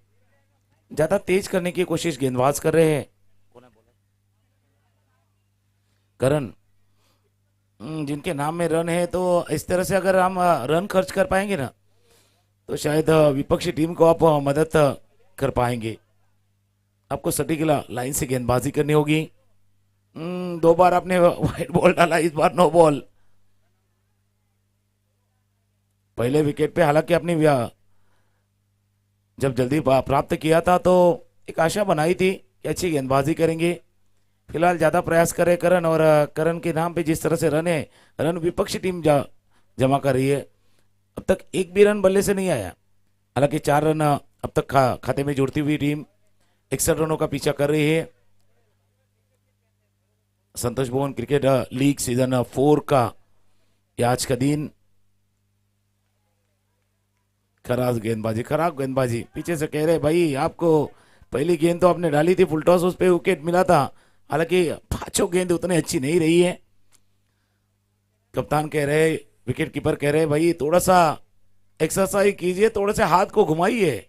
ज्यादा तेज करने की कोशिश गेंदबाज कर रहे हैं। करण जिनके नाम में रन है, तो इस तरह से अगर हम रन खर्च कर पाएंगे ना तो शायद विपक्षी टीम को आप मदद कर पाएंगे। आपको सटीक लाइन से गेंदबाजी करनी होगी। 2 बार आपने व्हाइट बॉल डाला, इस बार नो बॉल। पहले विकेट पे हालांकि आपने जब जल्दी प्राप्त किया था तो एक आशा बनाई थी कि अच्छी गेंदबाजी करेंगे। फिलहाल ज्यादा प्रयास करे करण, और करण के नाम पे जिस तरह से रन है, रन विपक्षी टीम जमा कर रही है। अब तक एक भी रन बल्ले से नहीं आया, हालांकि 4 रन अब तक खाते में जोड़ती हुई टीम 61 रनों का पीछा कर रही है। संतोष भवन क्रिकेट लीग सीजन 4 का ये आज का दिन। खराब गेंदबाजी पीछे से कह रहे भाई आपको पहली गेंद तो आपने डाली थी फुल टॉस, उस पे विकेट मिला था, हालांकि 5 गेंद उतनी अच्छी नहीं रही है। कप्तान कह रहे, विकेट कीपर कह रहे भाई थोड़ा सा एक्सरसाइज कीजिए, थोड़ा सा हाथ को घुमाइए,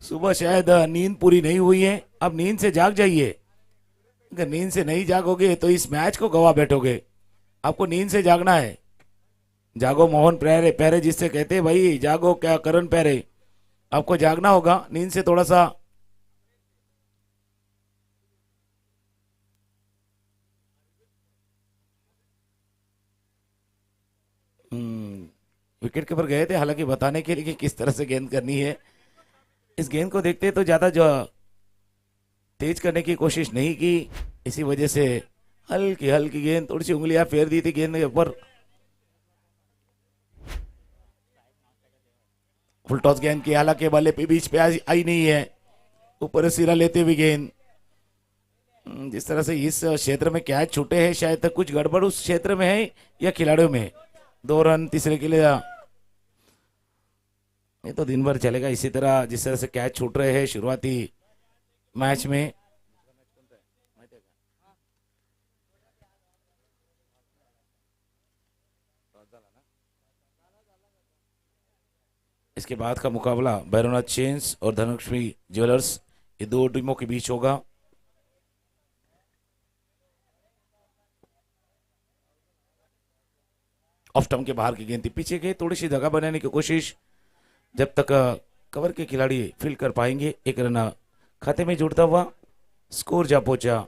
सुबह शायद नींद पूरी नहीं हुई है, अब नींद से जाग जाइए। अगर नींद से नहीं जागोगे तो इस मैच को गवा बैठोगे। आपको नींद से जागना है। जागो मोहन पैरे जिससे कहते हैं भाई जागो क्या करण पैरे, आपको जागना होगा नींद से थोड़ा सा। विकेट कीपर गए थे हालांकि बताने के लिए कि किस तरह से गेंद करनी है। इस गेंद को देखते तो ज्यादा जो तेज करने की कोशिश नहीं की, इसी वजह से हल्की हल्की गेंद, थोड़ी सी उंगलियां फेर दी थी गेंद के ऊपर। फुल टॉस गेंद की, हालांकि बल्ले पे बीच पे आई नहीं है, ऊपर सिरा लेते हुए गेंद। जिस तरह से इस क्षेत्र में कैच छूटे हैं, शायद तक कुछ गड़बड़ उस क्षेत्र में है या खिलाड़ियों में। 2 रन तीसरे के लिए, ये तो दिन भर चलेगा इसी तरह जिस तरह से कैच छूट रहे हैं शुरुआती मैच में। इसके बाद का मुकाबला भैरवनाथ चेन्स और धनलक्ष्मी ज्वेलर्स, ये 2 टीमों के बीच होगा। ऑफ स्टंप के बाहर की गेंद थी, पीछे के थोड़ी सी जगह बनाने की कोशिश, जब तक कवर के खिलाड़ी फील कर पाएंगे। 1 रन खाते में जुड़ता हुआ स्कोर जा पहुंचा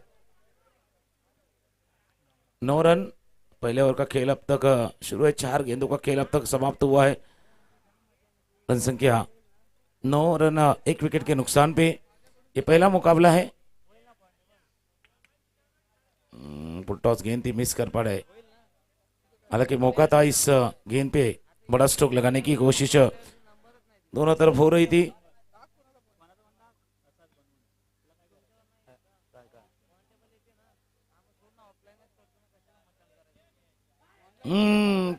9 रन। पहले ओवर का खेल अब तक शुरू है, 4 गेंदों का खेल अब तक समाप्त हुआ है। रन संख्या 9 रन 1 विकेट के नुकसान पे ये पहला मुकाबला है। फुल टॉस गेंद थी, मिस कर पड़े, हालांकि मौका था इस गेंद पे बड़ा स्ट्रोक लगाने की कोशिश दोनों तरफ हो रही थी।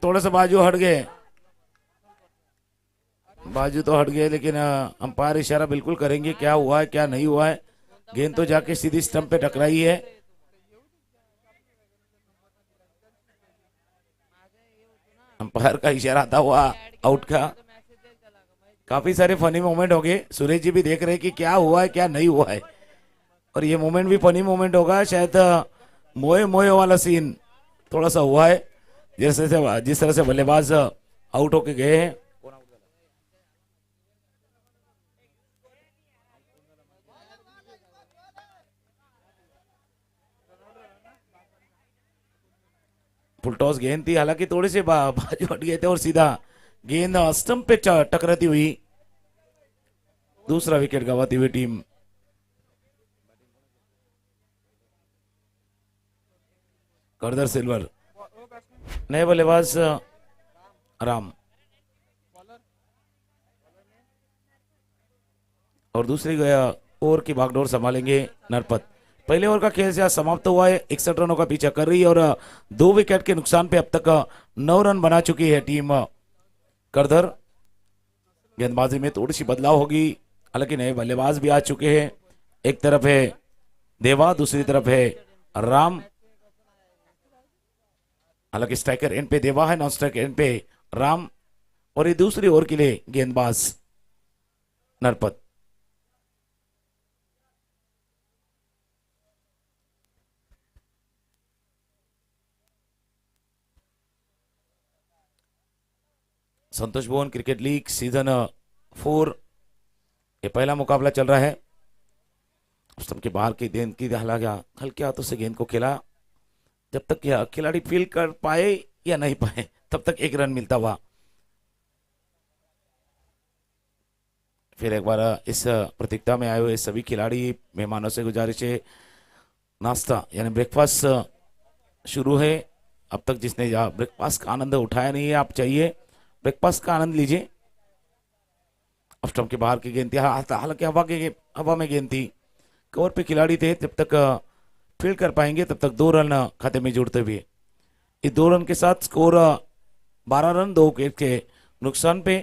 थोड़ा सा बाजू हट गए, बाजू तो हट गए, लेकिन अंपायर इशारा बिल्कुल करेंगे क्या हुआ है क्या नहीं हुआ है। गेंद तो जाके सीधी स्टंप पे टकराई है। अंपायर का इशारा आता हुआ आउट का। काफी सारे फनी मोमेंट हो गए। सुरेश जी भी देख रहे हैं कि क्या हुआ है क्या नहीं हुआ है, और ये मोमेंट भी फनी मोमेंट होगा शायद। मोए मोए वाला सीन थोड़ा सा हुआ है, जिस तरह से बल्लेबाज आउट होके गए हैं। फुल टॉस गेंद थी, हालांकि थोड़े से बाजू हट गए थे और सीधा गेंद स्टंप पे टकराती हुई दूसरा विकेट गंवाती हुई टीम। करदर सिल्वर, नए बल्लेबाज राम, और दूसरी ओवर की भागदौड़ संभालेंगे नरपत। पहले ओवर का खेल से आज समाप्त हुआ है। 61 रनों का पीछा कर रही है और 2 विकेट के नुकसान पे अब तक 9 रन बना चुकी है टीम करदर। गेंदबाजी में थोड़ी सी बदलाव होगी, हालांकि नए बल्लेबाज भी आ चुके हैं। एक तरफ है देवा, दूसरी तरफ है राम। हालांकि स्ट्राइकर एंड पे देवा है, नॉन स्ट्राइकर एंड पे राम, और ये दूसरी ओवर के लिए गेंदबाज नरपत। संतोष भवन क्रिकेट लीग सीजन 4 ये पहला मुकाबला चल रहा है। स्टंप के बाहर की गेंद की हल्के हाथों से गेंद को खेला। जब तक यह खिलाड़ी फील कर पाए या नहीं पाए तब तक 1 रन मिलता हुआ। फिर एक बार इस प्रतियोगिता में आए हुए सभी खिलाड़ी मेहमानों से गुजारिश है, नाश्ता यानी ब्रेकफास्ट शुरू है। अब तक जिसने ब्रेकफास्ट का आनंद उठाया नहीं है, आप चाहिए ब्रेकफास्ट का आनंद लीजिए। अब स्टंप के बाहर की गेंद थी, हालांकि हवा में गेंद थी, कवर पे खिलाड़ी थे। जब तक फील्ड कर पाएंगे तब तक 2 रन खाते में जुड़ते हुए इस 2 रन के साथ स्कोर 12 रन 2 विकेट के नुकसान पे।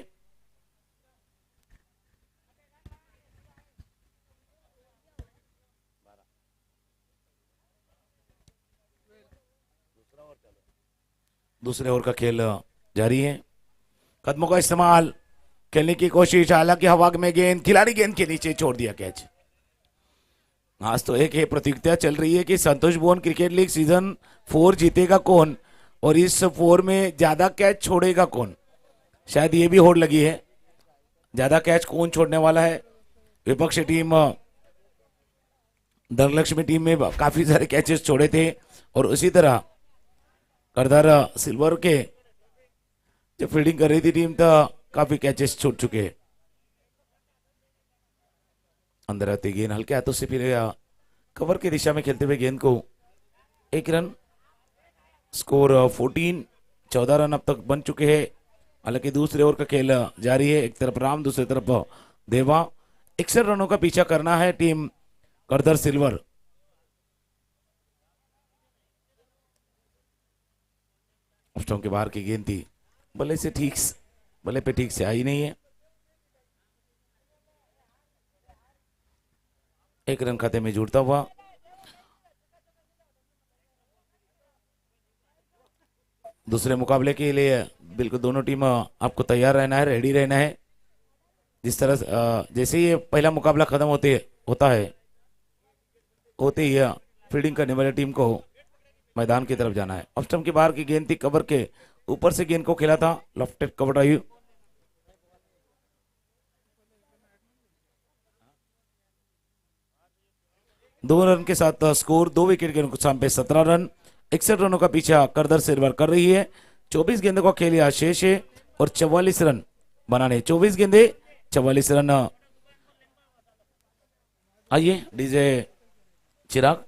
दूसरे ओवर का खेल जारी है। कदमों का इस्तेमाल, खेलने की कोशिश, हालांकि हवा में गेंद, खिलाड़ी गेंद के नीचे छोड़ दिया कैच। आज तो एक प्रतियोगिता चल रही है कि संतोष भवन क्रिकेट लीग सीजन 4 जीतेगा कौन और इस 4 में ज्यादा कैच छोड़ेगा कौन। शायद ये भी होड़ लगी है, ज्यादा कैच कौन छोड़ने वाला है। विपक्षी टीम धनलक्ष्मी टीम में काफी सारे कैचेस छोड़े थे, और उसी तरह करदर सिल्वर के जो फील्डिंग कर रही थी टीम तो काफी कैचेस छूट चुके हैं। अंदर आती गेंद हल्के हाथों से फिर कवर की दिशा में खेलते हुए गेंद को 1 रन, स्कोर 14 रन अब तक बन चुके हैं। हालांकि दूसरे ओवर का खेल जारी है। एक तरफ राम, दूसरी तरफ देवा। 61 रनों का पीछा करना है टीम करदर सिल्वर। स्टंप के बाहर की गेंद थी, बल्ले पे ठीक से आई नहीं है। 1 रन खाते में जुड़ता हुआ। दूसरे मुकाबले के लिए बिल्कुल दोनों टीम आपको तैयार रहना है, रेडी रहना है। जिस तरह जैसे ही पहला मुकाबला खत्म होता है होते ही फील्डिंग करने वाली टीम को मैदान की तरफ जाना है। ऑफ स्टंप के बाहर की गेंद थी, कवर के ऊपर से गेंद को खेला था, लेफ्ट कवर ड्राइव। दो रन के साथ स्कोर 2 विकेट के नुकसान पे 17 रन। 61 रनों का पीछा करदर सिल्वर कर रही है। 24 गेंदों का खेल यहाँ शेष है और 44 रन बनाने। 24 गेंदे 44 रन। आइए DJ Chirag.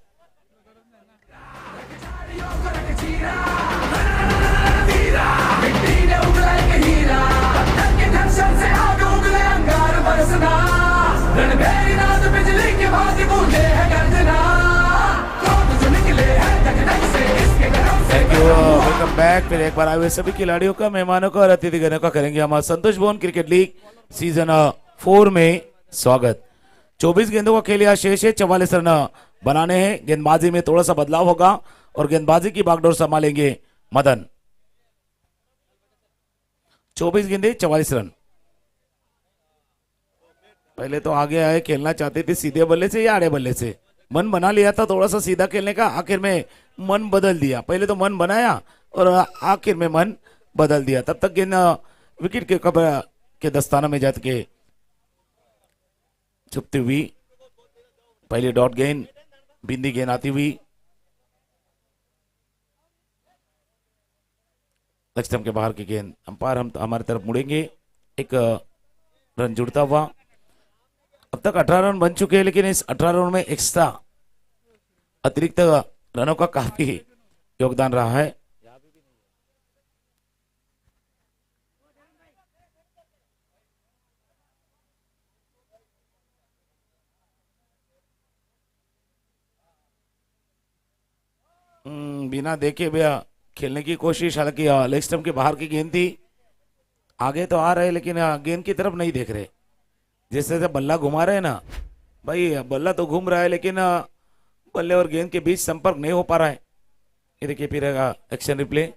Thank you, welcome back. फिर एक बार आए हुए सभी खिलाड़ियों का, मेहमानों का और अतिथिगणों का करेंगे हमारा संतोष भवन क्रिकेट लीग सीजन 4 में स्वागत। 24 गेंदों का खेल यहाँ शेष है, 44 रन बनाने हैं। गेंदबाजी में थोड़ा सा बदलाव होगा और गेंदबाजी की बागडोर संभालेंगे मदन। 24 गेंदे 44 रन। पहले तो आगे आए, खेलना चाहते थे सीधे बल्ले से या आड़े बल्ले से। मन बना लिया था थोड़ा सा सीधा खेलने का, आखिर में मन बदल दिया। पहले तो मन बनाया और आखिर में मन बदल दिया। तब तक गेंद विकेट के कवर के दस्ताना में जात के छुपती हुई पहली डॉट गेंद, बिंदी गेंद आती हुई स्टंप के बाहर की गेंद। अंपायर हम हमारी तरफ मुड़ेंगे। एक रन जुड़ता हुआ। अब तक 18 रन बन चुके हैं, लेकिन इस 18 रन में एक्स्ट्रा अतिरिक्त रनों का काफी योगदान रहा है। बिना देखे भैया खेलने की कोशिश, हालांकि लेग स्टंप के बाहर की गेंद थी। आगे तो आ रहे लेकिन गेंद की तरफ नहीं देख रहे। जैसे जैसे बल्ला घुमा रहे हैं ना भाई, बल्ला तो घूम रहा है लेकिन बल्ले और गेंद के बीच संपर्क नहीं हो पा रहा है। ये देखिए फिर एक्शन रिप्ले।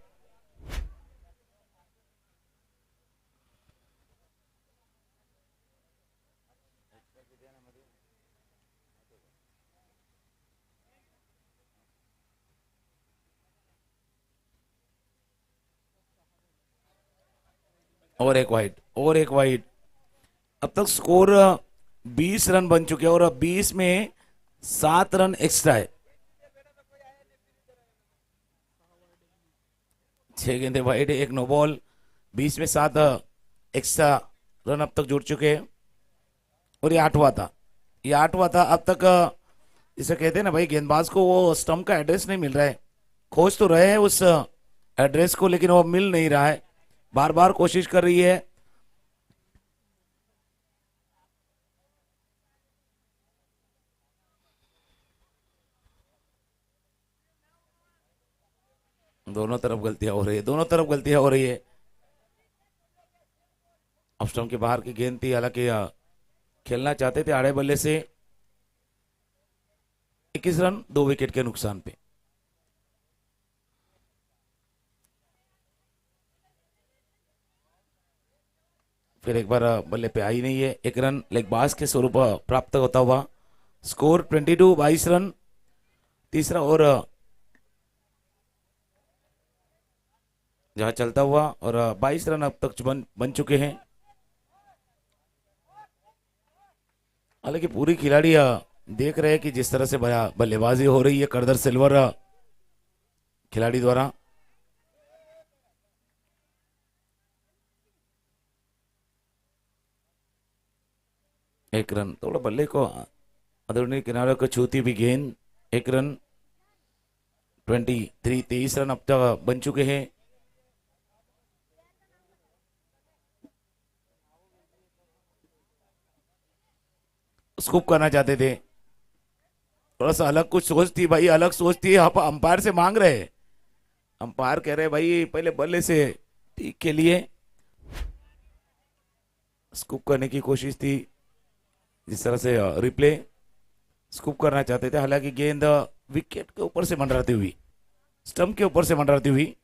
और एक वाइड, और एक वाइड। अब तक स्कोर 20 रन बन चुके हैं और 20 में 7 रन एक्स्ट्रा है। 6 गेंदे वाइड, एक नो बॉल, 20 में 7 एक्स्ट्रा रन अब तक जुड़ चुके हैं। और ये 8वां था, ये 8वां था। अब तक जिसे कहते हैं ना भाई, गेंदबाज को वो स्टंप का एड्रेस नहीं मिल रहा है। खोज तो रहे हैं उस एड्रेस को, लेकिन वो मिल नहीं रहा है। बार बार कोशिश कर रही है। दोनों तरफ गलतियां हो रही है, दोनों तरफ गलतियां हो रही है। ऑफ स्टंप के बाहर की गेंद थी, हालांकि खेलना चाहते थे आड़े बल्ले से। 21 रन 2 विकेट के नुकसान पे। फिर एक बार बल्ले पे आई नहीं है। 1 रन लेग बास के स्वरूप प्राप्त होता हुआ। Score 22, 22 run. तीसरा और जहां चलता हुआ और 22 रन अब तक बन चुके हैं। हालांकि पूरी खिलाड़ी देख रहे हैं कि जिस तरह से बल्लेबाजी हो रही है करदर सिल्वर खिलाड़ी द्वारा। एक रन, थोड़ा बल्ले को आदरणीय किनारे को छूती भी गेंद। 1 रन। 23 रन अब तक बन चुके हैं। स्कूप करना चाहते थे, थोड़ा सा अलग कुछ सोच थी भाई, अलग सोच थी। आप अंपायर से मांग रहे हैं, अंपायर कह रहे भाई पहले बल्ले से ठीक के लिए स्कूप करने की कोशिश थी। जिस तरह से रिप्ले स्कूप करना चाहते थे, हालांकि गेंद विकेट के ऊपर से मंडराती हुई, स्टंप के ऊपर से मंडराती हुई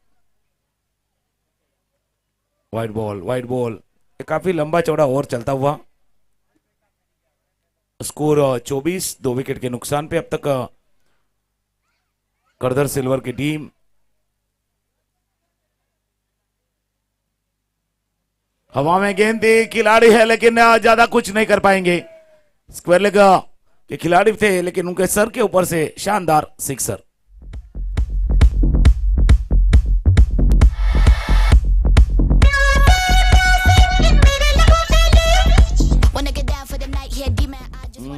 वाइड बॉल, वाइड बॉल। काफी लंबा चौड़ा ओवर चलता हुआ। स्कोर 24, 2 विकेट के नुकसान पे। अब तक करदर सिल्वर की टीम हवा में गेंद थी, खिलाड़ी है लेकिन ज्यादा कुछ नहीं कर पाएंगे। स्क्वायर लेग के खिलाड़ी थे लेकिन उनके सर के ऊपर से शानदार सिक्सर।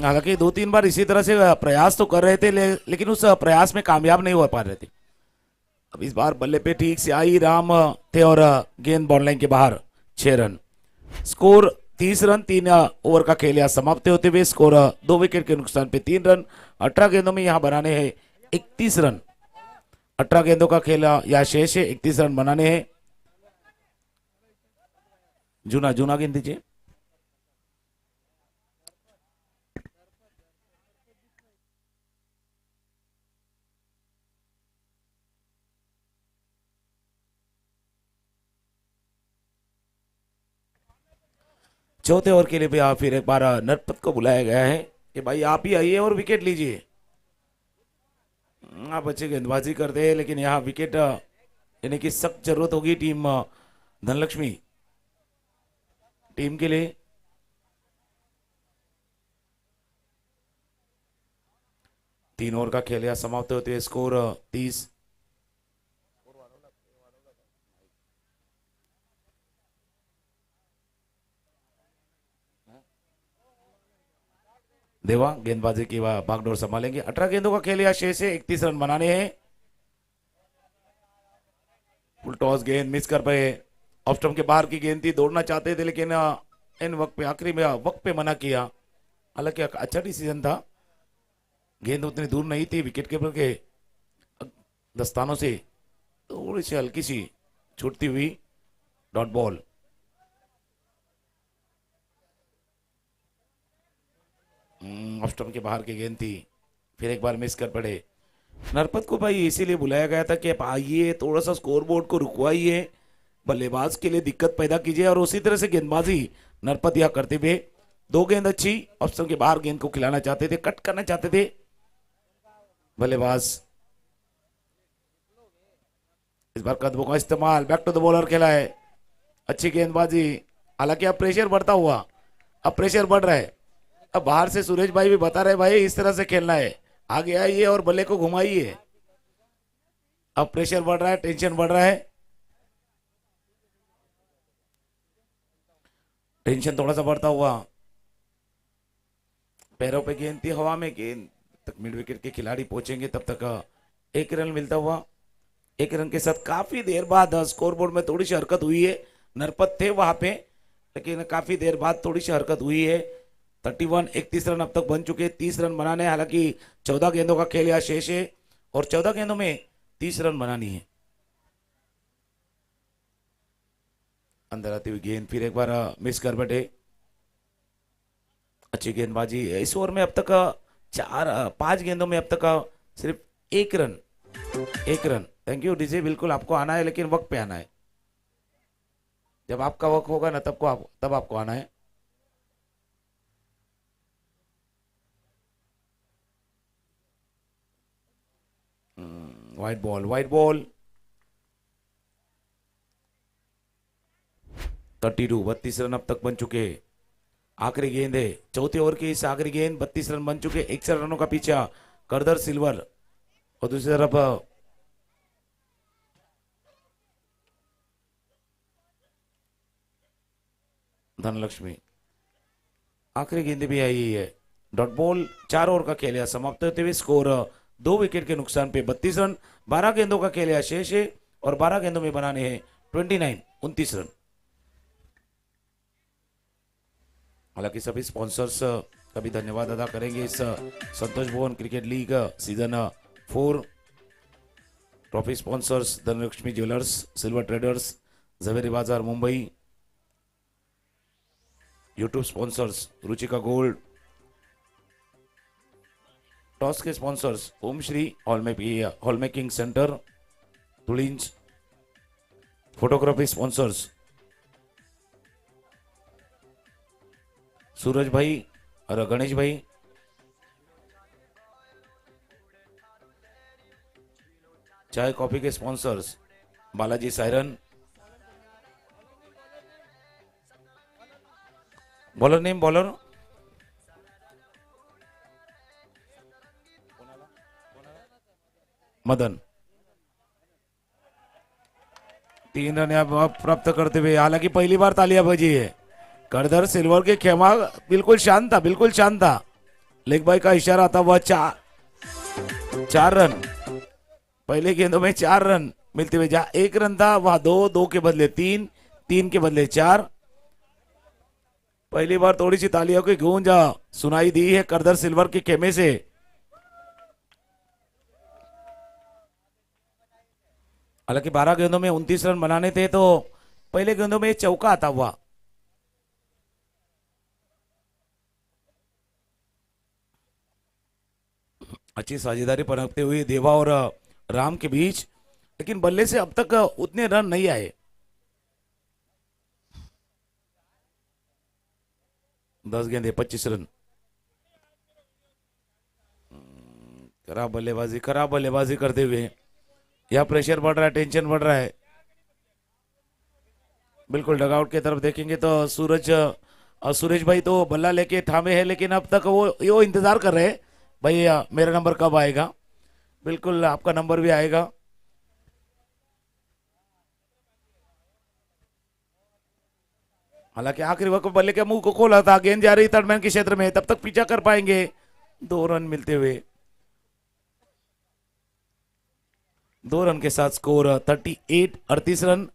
हालांकि 2-3 बार इसी तरह से प्रयास तो कर रहे थे लेकिन उस प्रयास में कामयाब नहीं हो पा रहे थे। अब इस बार बल्ले पे ठीक से आई राम थे और गेंद बॉल लाइन के बाहर। 6 रन। Score 30 run. 3 ओवर का खेल यहाँ समाप्त होते हुए स्कोर 2 विकेट के नुकसान पे 3 रन। 18 गेंदों में यहाँ बनाने हैं 31 रन। 18 गेंदों का खेल यहाँ शेष है, 31 रन बनाने हैं। जूना गेंद दीजिए। चौथे ओवर के लिए भी फिर एक बार नरपत को बुलाया गया है कि भाई आप ही आइए और विकेट लीजिए। आप अच्छी गेंदबाजी करते हैं लेकिन यहाँ विकेट यानी कि सख्त जरूरत होगी टीम धनलक्ष्मी टीम के लिए। तीन ओवर का खेल यहाँ समाप्त होते हुए स्कोर 30। देवा गेंदबाजी की बागडोर संभालेंगे। 18 गेंदों का खेल या 6 से 31 रन बनाने हैं। फुल टॉस गेंद मिस कर पाए। ऑफ स्टंप के बाहर की गेंद थी, दौड़ना चाहते थे लेकिन इन वक्त पे आखिरी में वक्त पे मना किया। हालांकि अच्छा डिसीजन था, गेंद उतनी दूर नहीं थी, विकेट कीपर के दस्तानों से थोड़ी सी हल्की सी छूटती हुई डॉट बॉल। ऑफ स्टंप के बाहर की गेंद थी, फिर एक बार मिस कर पड़े। नरपत को भाई इसीलिए बुलाया गया था कि आप आइए, थोड़ा सा स्कोर बोर्ड को रुकवाइए, बल्लेबाज के लिए दिक्कत पैदा कीजिए और उसी तरह से गेंदबाजी नरपत यह करते हुए 2 गेंद अच्छी ऑफ स्टंप के बाहर गेंद को खिलाना चाहते थे, कट करना चाहते थे बल्लेबाज। इस बार कदमों का इस्तेमाल, बैक टू द बॉलर खेला है, अच्छी गेंदबाजी। हालांकि अब प्रेशर बढ़ता हुआ, अब प्रेशर बढ़ रहा है। अब बाहर से सुरेश भाई भी बता रहे भाई इस तरह से खेलना है, आगे आइए और बल्ले को घुमाइए। अब प्रेशर बढ़ रहा है, टेंशन बढ़ रहा है, टेंशन थोड़ा सा बढ़ता हुआ। पैरों पे गेंद थी, हवा में गेंद तक मिड विकेट के खिलाड़ी पहुंचेंगे तब तक 1 रन मिलता हुआ। 1 रन के साथ काफी देर बाद स्कोरबोर्ड में थोड़ी सी हरकत हुई है। नरपत थे वहां पे लेकिन काफी देर बाद थोड़ी सी हरकत हुई है। 31 रन अब तक बन चुके, 30 रन बनाने। हालांकि 14 गेंदों का खेल या शेष है और 14 गेंदों में 30 रन बनानी है। अंदर आती हुई गेंद फिर एक बार मिस कर बैठे। अच्छी गेंदबाजी इस ओवर में अब तक 5 गेंदों में अब तक सिर्फ 1 run. 1 run. Thank you DJ, बिल्कुल आपको आना है लेकिन वक्त पे आना है। जब आपका वक्त होगा ना तब आपको आना है। White ball, white ball. 32 run अब तक बन चुके। आखिरी गेंद है चौथे ओवर की, इस आखिरी गेंद 32 रन बन चुके। 61 रनों का पीछा करदर सिल्वर और दूसरी तरफ धनलक्ष्मी। आखिरी गेंद भी आई है, डॉट बॉल। 4 ओवर का खेल समाप्त होते हुए स्कोर 2 विकेट के नुकसान पे 32 रन। 12 गेंदों का खेल शेष है और 12 गेंदों में बनाने हैं 29 रन। हालांकि सभी स्पॉन्सर्स का भी धन्यवाद अदा करेंगे। इस Santosh Bhuvan cricket league season 4 trophy sponsors Dhanlakshmi jewellers, silver traders, Zaveri Bazaar Mumbai. YouTube sponsors Ruchika gold. Toss के sponsors Om Shri hallmarking center Tulinj. Photography sponsors Suraj भाई और गणेश भाई। चाय कॉफी के sponsors Balaji siren. Bowler name bowler Madan. 3 run प्राप्त करते हुए, हालांकि पहली बार तालियां बजी है। करदर सिल्वर के खेमा बिल्कुल शांत था, बिल्कुल शांत था। लेग बाई का इशारा था, वह 4 रन। पहले गेंदों में 4 रन मिलते हुए, जहां 1 रन था वहां 2 के बदले 3, 3 के बदले 4। पहली बार थोड़ी सी तालियों की गूंज सुनाई दी है करदर सिल्वर के खेमे से। हालांकि 12 गेंदों में 29 रन बनाने थे तो पहले गेंदों में चौका आता हुआ। अच्छी साझेदारी पनपते हुए देवा और राम के बीच, लेकिन बल्ले से अब तक उतने रन नहीं आए। 10 गेंदे 25 रन। खराब बल्लेबाजी करते हुए यह प्रेशर बढ़ रहा है, टेंशन बढ़ रहा है। बिल्कुल डगआउट की तरफ देखेंगे तो सुरेश भाई तो बल्ला लेके थामे हैं, लेकिन अब तक वो इंतजार कर रहे हैं भाई मेरा नंबर कब आएगा। बिल्कुल आपका नंबर भी आएगा। हालांकि आखिरी वक्त बल्ले के मुंह को खोला था, गेंद जा रही थर्ड मैन के क्षेत्र में, तब तक पीछा कर पाएंगे। 2 रन मिलते हुए 2 रन के साथ स्कोर 38 रन।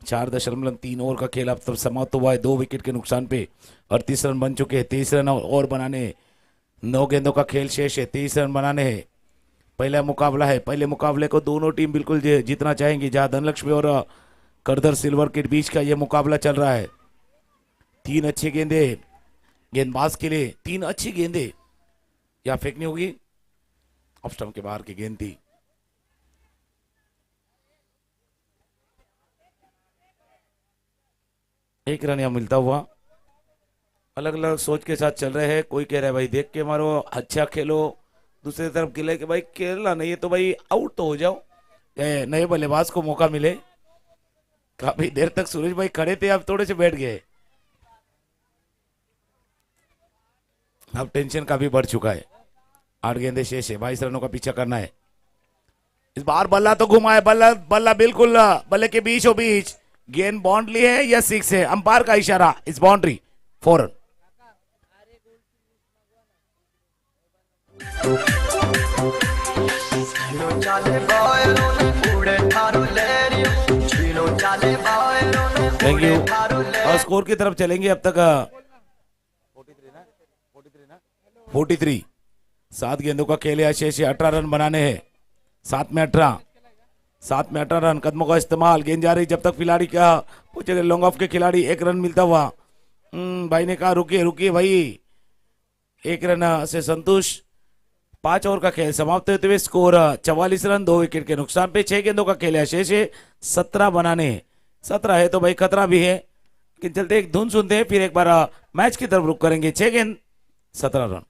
4.3 ओवर का खेल अब तक समाप्त हुआ है। 2 विकेट के नुकसान पे 38 रन बन चुके हैं। 23 रन और बनाने, 9 गेंदों का खेल शेष है। 23 रन बनाने हैं। पहला मुकाबला है। पहले मुकाबले को दोनों टीम बिल्कुल जीतना चाहेंगी। जहां धनलक्ष्मी और करदर सिल्वर के बीच का यह मुकाबला चल रहा है। 3 अच्छी गेंदे गेंदबाज के लिए, 3 अच्छी गेंदे या फेंकनी होगी। ऑफ स्टंप के बाहर की गेंद थी। एक रन यहां मिलता हुआ। अलग अलग सोच के साथ चल रहे हैं। कोई कह रहा है भाई देख के मारो, अच्छा खेलो। दूसरी तरफ गिले कि भाई खेलना नहीं है तो भाई आउट तो हो जाओ, नए बल्लेबाज को मौका मिले। काफी देर तक सुरेश भाई खड़े थे, अब थोड़े से बैठ गए। अब टेंशन काफी बढ़ चुका है। 8 गेंदे शेष है। 22 रनों का पीछा करना है। इस बार बल्ला तो घुमा है। बल्ला बिल्कुल बल्ले के बीचों बीच। गेंद बाउंड्री है या 6 है। अंपायर का इशारा, इस बाउंड्री 4 रन। Thank you. और स्कोर की तरफ चलेंगे। अब तक 43 7 गेंदों का खेल है। शेष 18 रन बनाने हैं। 7 में 18 रन। कदमों का इस्तेमाल। गेंद जा रही जब तक खिलाड़ी का पूछे लॉन्ग ऑफ के खिलाड़ी 1 रन मिलता हुआ। भाई ने कहा रुकिए भाई, 1 रन से संतुष्ट। 5 ओवर का खेल समाप्त होते हुए स्कोर 44 रन। 2 विकेट के नुकसान पे 6 गेंदों का खेल है। शेष 17 बनाने हैं। 17 है तो भाई खतरा भी है, लेकिन चलते एक धुन सुनते हैं, फिर एक बार मैच की तरफ रुक करेंगे। 6 गेंद 17 रन।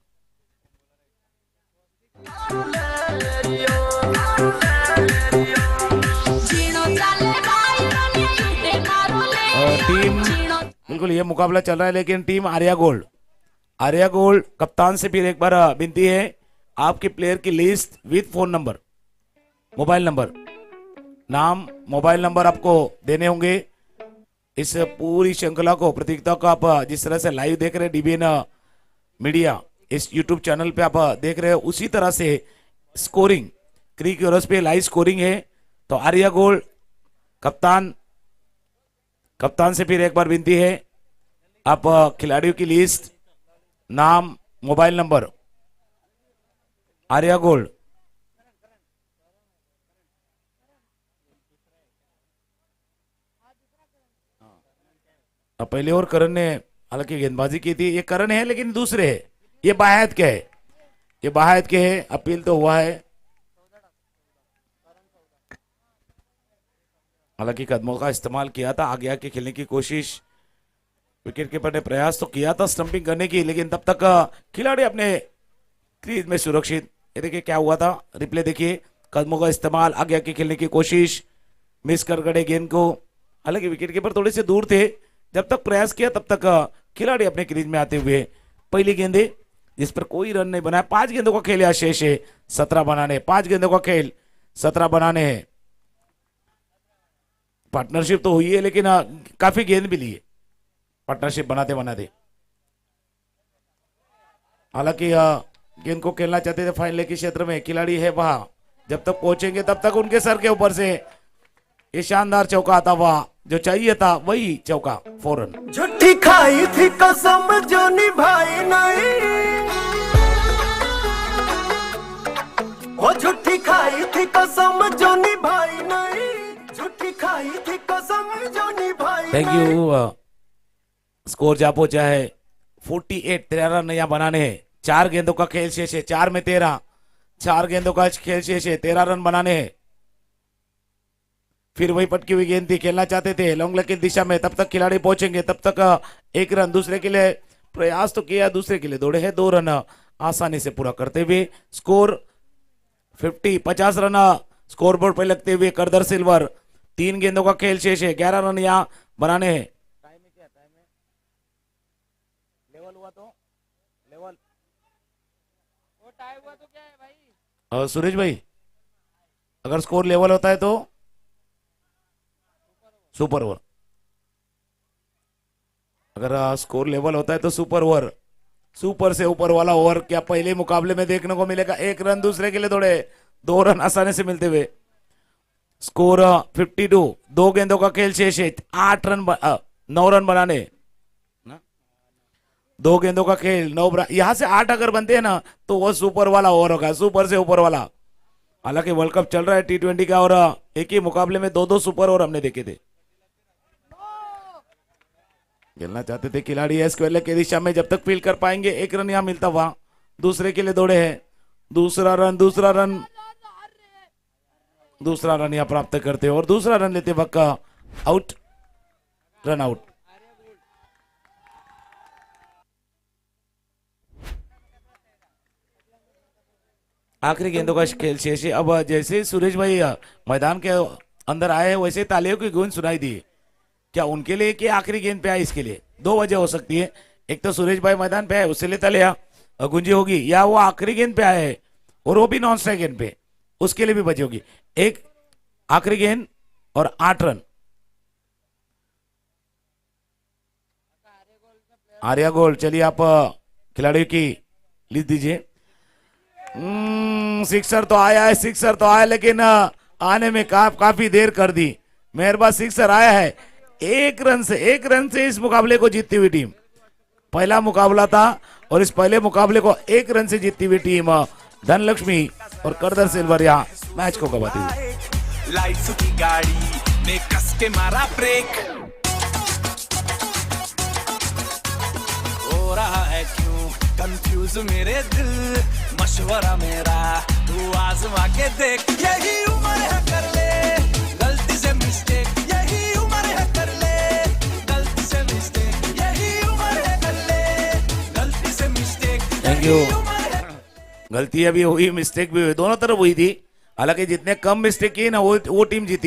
टीम बिल्कुल ये मुकाबला चल रहा है, लेकिन टीम आर्या गोल्ड कप्तान से फिर एक बार विनती है, आपके प्लेयर की list with phone number, mobile number, नाम, मोबाइल नंबर आपको देने होंगे। इस पूरी श्रृंखला को, प्रतियोगिता को आप जिस तरह से लाइव देख रहे हैं डीबीएन मीडिया इस यूट्यूब चैनल पे आप देख रहे हैं, उसी तरह से स्कोरिंग क्रिक यूरोस पे लाइव स्कोरिंग है। तो आर्या गोल्ड कप्तान से फिर एक बार विनती है, आप खिलाड़ियों की लिस्ट, नाम, मोबाइल नंबर, आर्या गोल्ड। पहले और करण ने हालांकि गेंदबाजी की थी, ये करण है लेकिन दूसरे है, ये बाहत के है, ये बाहत के है। अपील तो हुआ है, हालांकि कदमों का इस्तेमाल किया था, आगे आके खेलने की कोशिश विकेट कीपर ने प्रयास तो किया था स्टंपिंग करने की, लेकिन तब तक खिलाड़ी अपने क्रीज में सुरक्षित। ये देखिए क्या हुआ था, रिप्ले देखिए, कदमों का इस्तेमाल, आगे आके खेलने की कोशिश, मिस कर गए गेंद को। हालांकि विकेट कीपर थोड़े से दूर थे, जब तक प्रयास किया तब तक खिलाड़ी अपने क्रीज में आते हुए। पहली गेंदे जिस पर कोई रन नहीं बनाया। 5 गेंदों का खेल शेष है, 17 बनाने। 5 गेंदों का खेल 17 बनाने हैं। पार्टनरशिप तो हुई है, लेकिन काफी गेंद भी ली है पार्टनरशिप बनाते बनाते। हालांकि गेंद को खेलना चाहते थे फाइनल के क्षेत्र में, खिलाड़ी है वहां, जब तक पहुंचेंगे तब तक उनके सर के ऊपर से ये शानदार चौका आता हुआ, जो चाहिए था वही चौका, 4 रन। झूठी खाई थी कसम जो निभाई नहीं, वो झूठी खाई थी कसम जो निभाई नहीं, झूठी खाई थी कसम जो निभाई। Thank you. स्कोर जा पहुंचा है 48, 13 रन यहाँ बनाने हैं। 4 गेंदों का खेल शेष है, 4 में 13, 4 गेंदों का खेल शेष है, 13 रन बनाने हैं। फिर वही पटकी हुई गेंद थी, खेलना चाहते थे लॉन्ग लेग की दिशा में, तब तक खिलाड़ी पहुंचेंगे, तब तक एक रन दूसरे के लिए प्रयास तो किया, दूसरे के लिए दौड़े हैं, 2 रन आसानी से पूरा करते हुए स्कोर 50 रन स्कोरबोर्ड पर लगते हुए करदर सिल्वर 3 गेंदों का खेल शेष है, 11 रन यहाँ बनाने हैं। लेवल हुआ तो लेवल वो टाई हुआ तो क्या है भाई? सुरेश भाई अगर स्कोर लेवल होता है तो सुपर ओवर, अगर स्कोर लेवल होता है तो सुपर ओवर, सुपर से ऊपर वाला ओवर क्या पहले मुकाबले में देखने को मिलेगा। 1 रन दूसरे के लिए दौड़े, 2 रन आसानी से मिलते हुए स्कोर 52, 2 गेंदों का खेल शेष है, 9 रन बनाने, 2 गेंदों का खेल 9 यहां से 8 अगर बनते हैं ना तो वो सुपर वाला ओवर होगा, सुपर से ऊपर वाला। हालांकि वर्ल्ड कप चल रहा है T20 का और एक ही मुकाबले में 2-2 सुपर ओवर हमने देखे थे। खेलना चाहते थे खिलाड़ी है स्क्वायर लेग की दिशा में, जब तक फील कर पाएंगे 1 रन यहां मिलता हुआ, दूसरे के लिए दौड़े हैं, दूसरा रन यहां प्राप्त करते और दूसरा रन लेते वक्त आउट, रन आउट। आखिरी गेंदों का खेल शेष है। अब जैसे सुरेश भाई मैदान के अंदर आए वैसे तालियों की गूंज सुनाई दी, क्या उनके लिए कि आखिरी गेंद पे आए? इसके लिए 2 वजह हो सकती है, एक तो सुरेश भाई मैदान पे आए उससे लिए तालियां गूंजी होगी, या वो आखिरी गेंद पे आए और वो भी नॉन स्ट्राइक गेंद पे, उसके लिए भी वजह होगी। एक आखिरी गेंद और 8 रन, आर्या गोल। चलिए आप खिलाड़ियों की लिस्ट दीजिए। सिक्सर तो आया लेकिन आने में काफी देर कर दी। मेहरबान सिक्सर आया है, 1 रन से इस मुकाबले को जीतती हुई टीम, पहला मुकाबला था और इस पहले मुकाबले को 1 रन से जीतती हुई टीम धनलक्ष्मी और करदर सिल्वर यहाँ मैच को गवाती हुई। लाइफ की गाड़ी ने कस के मारा ब्रेक, हो रहा है क्यों कंफ्यूज मेरे दिल, मशवरा मेरा तू आजमा के देख, यही उम्र है कर ले गलती से मिस्टेक, यही उम्र है कर ले गलती से मिस्टेक, यही उम्र है कर ले गलती से मिस्टेक। Thank you. गलतियां भी हुई, मिस्टेक भी हुई, दोनों तरफ हुई थी, हालांकि जितने कम मिस्टेक किए ना वो टीम जीती।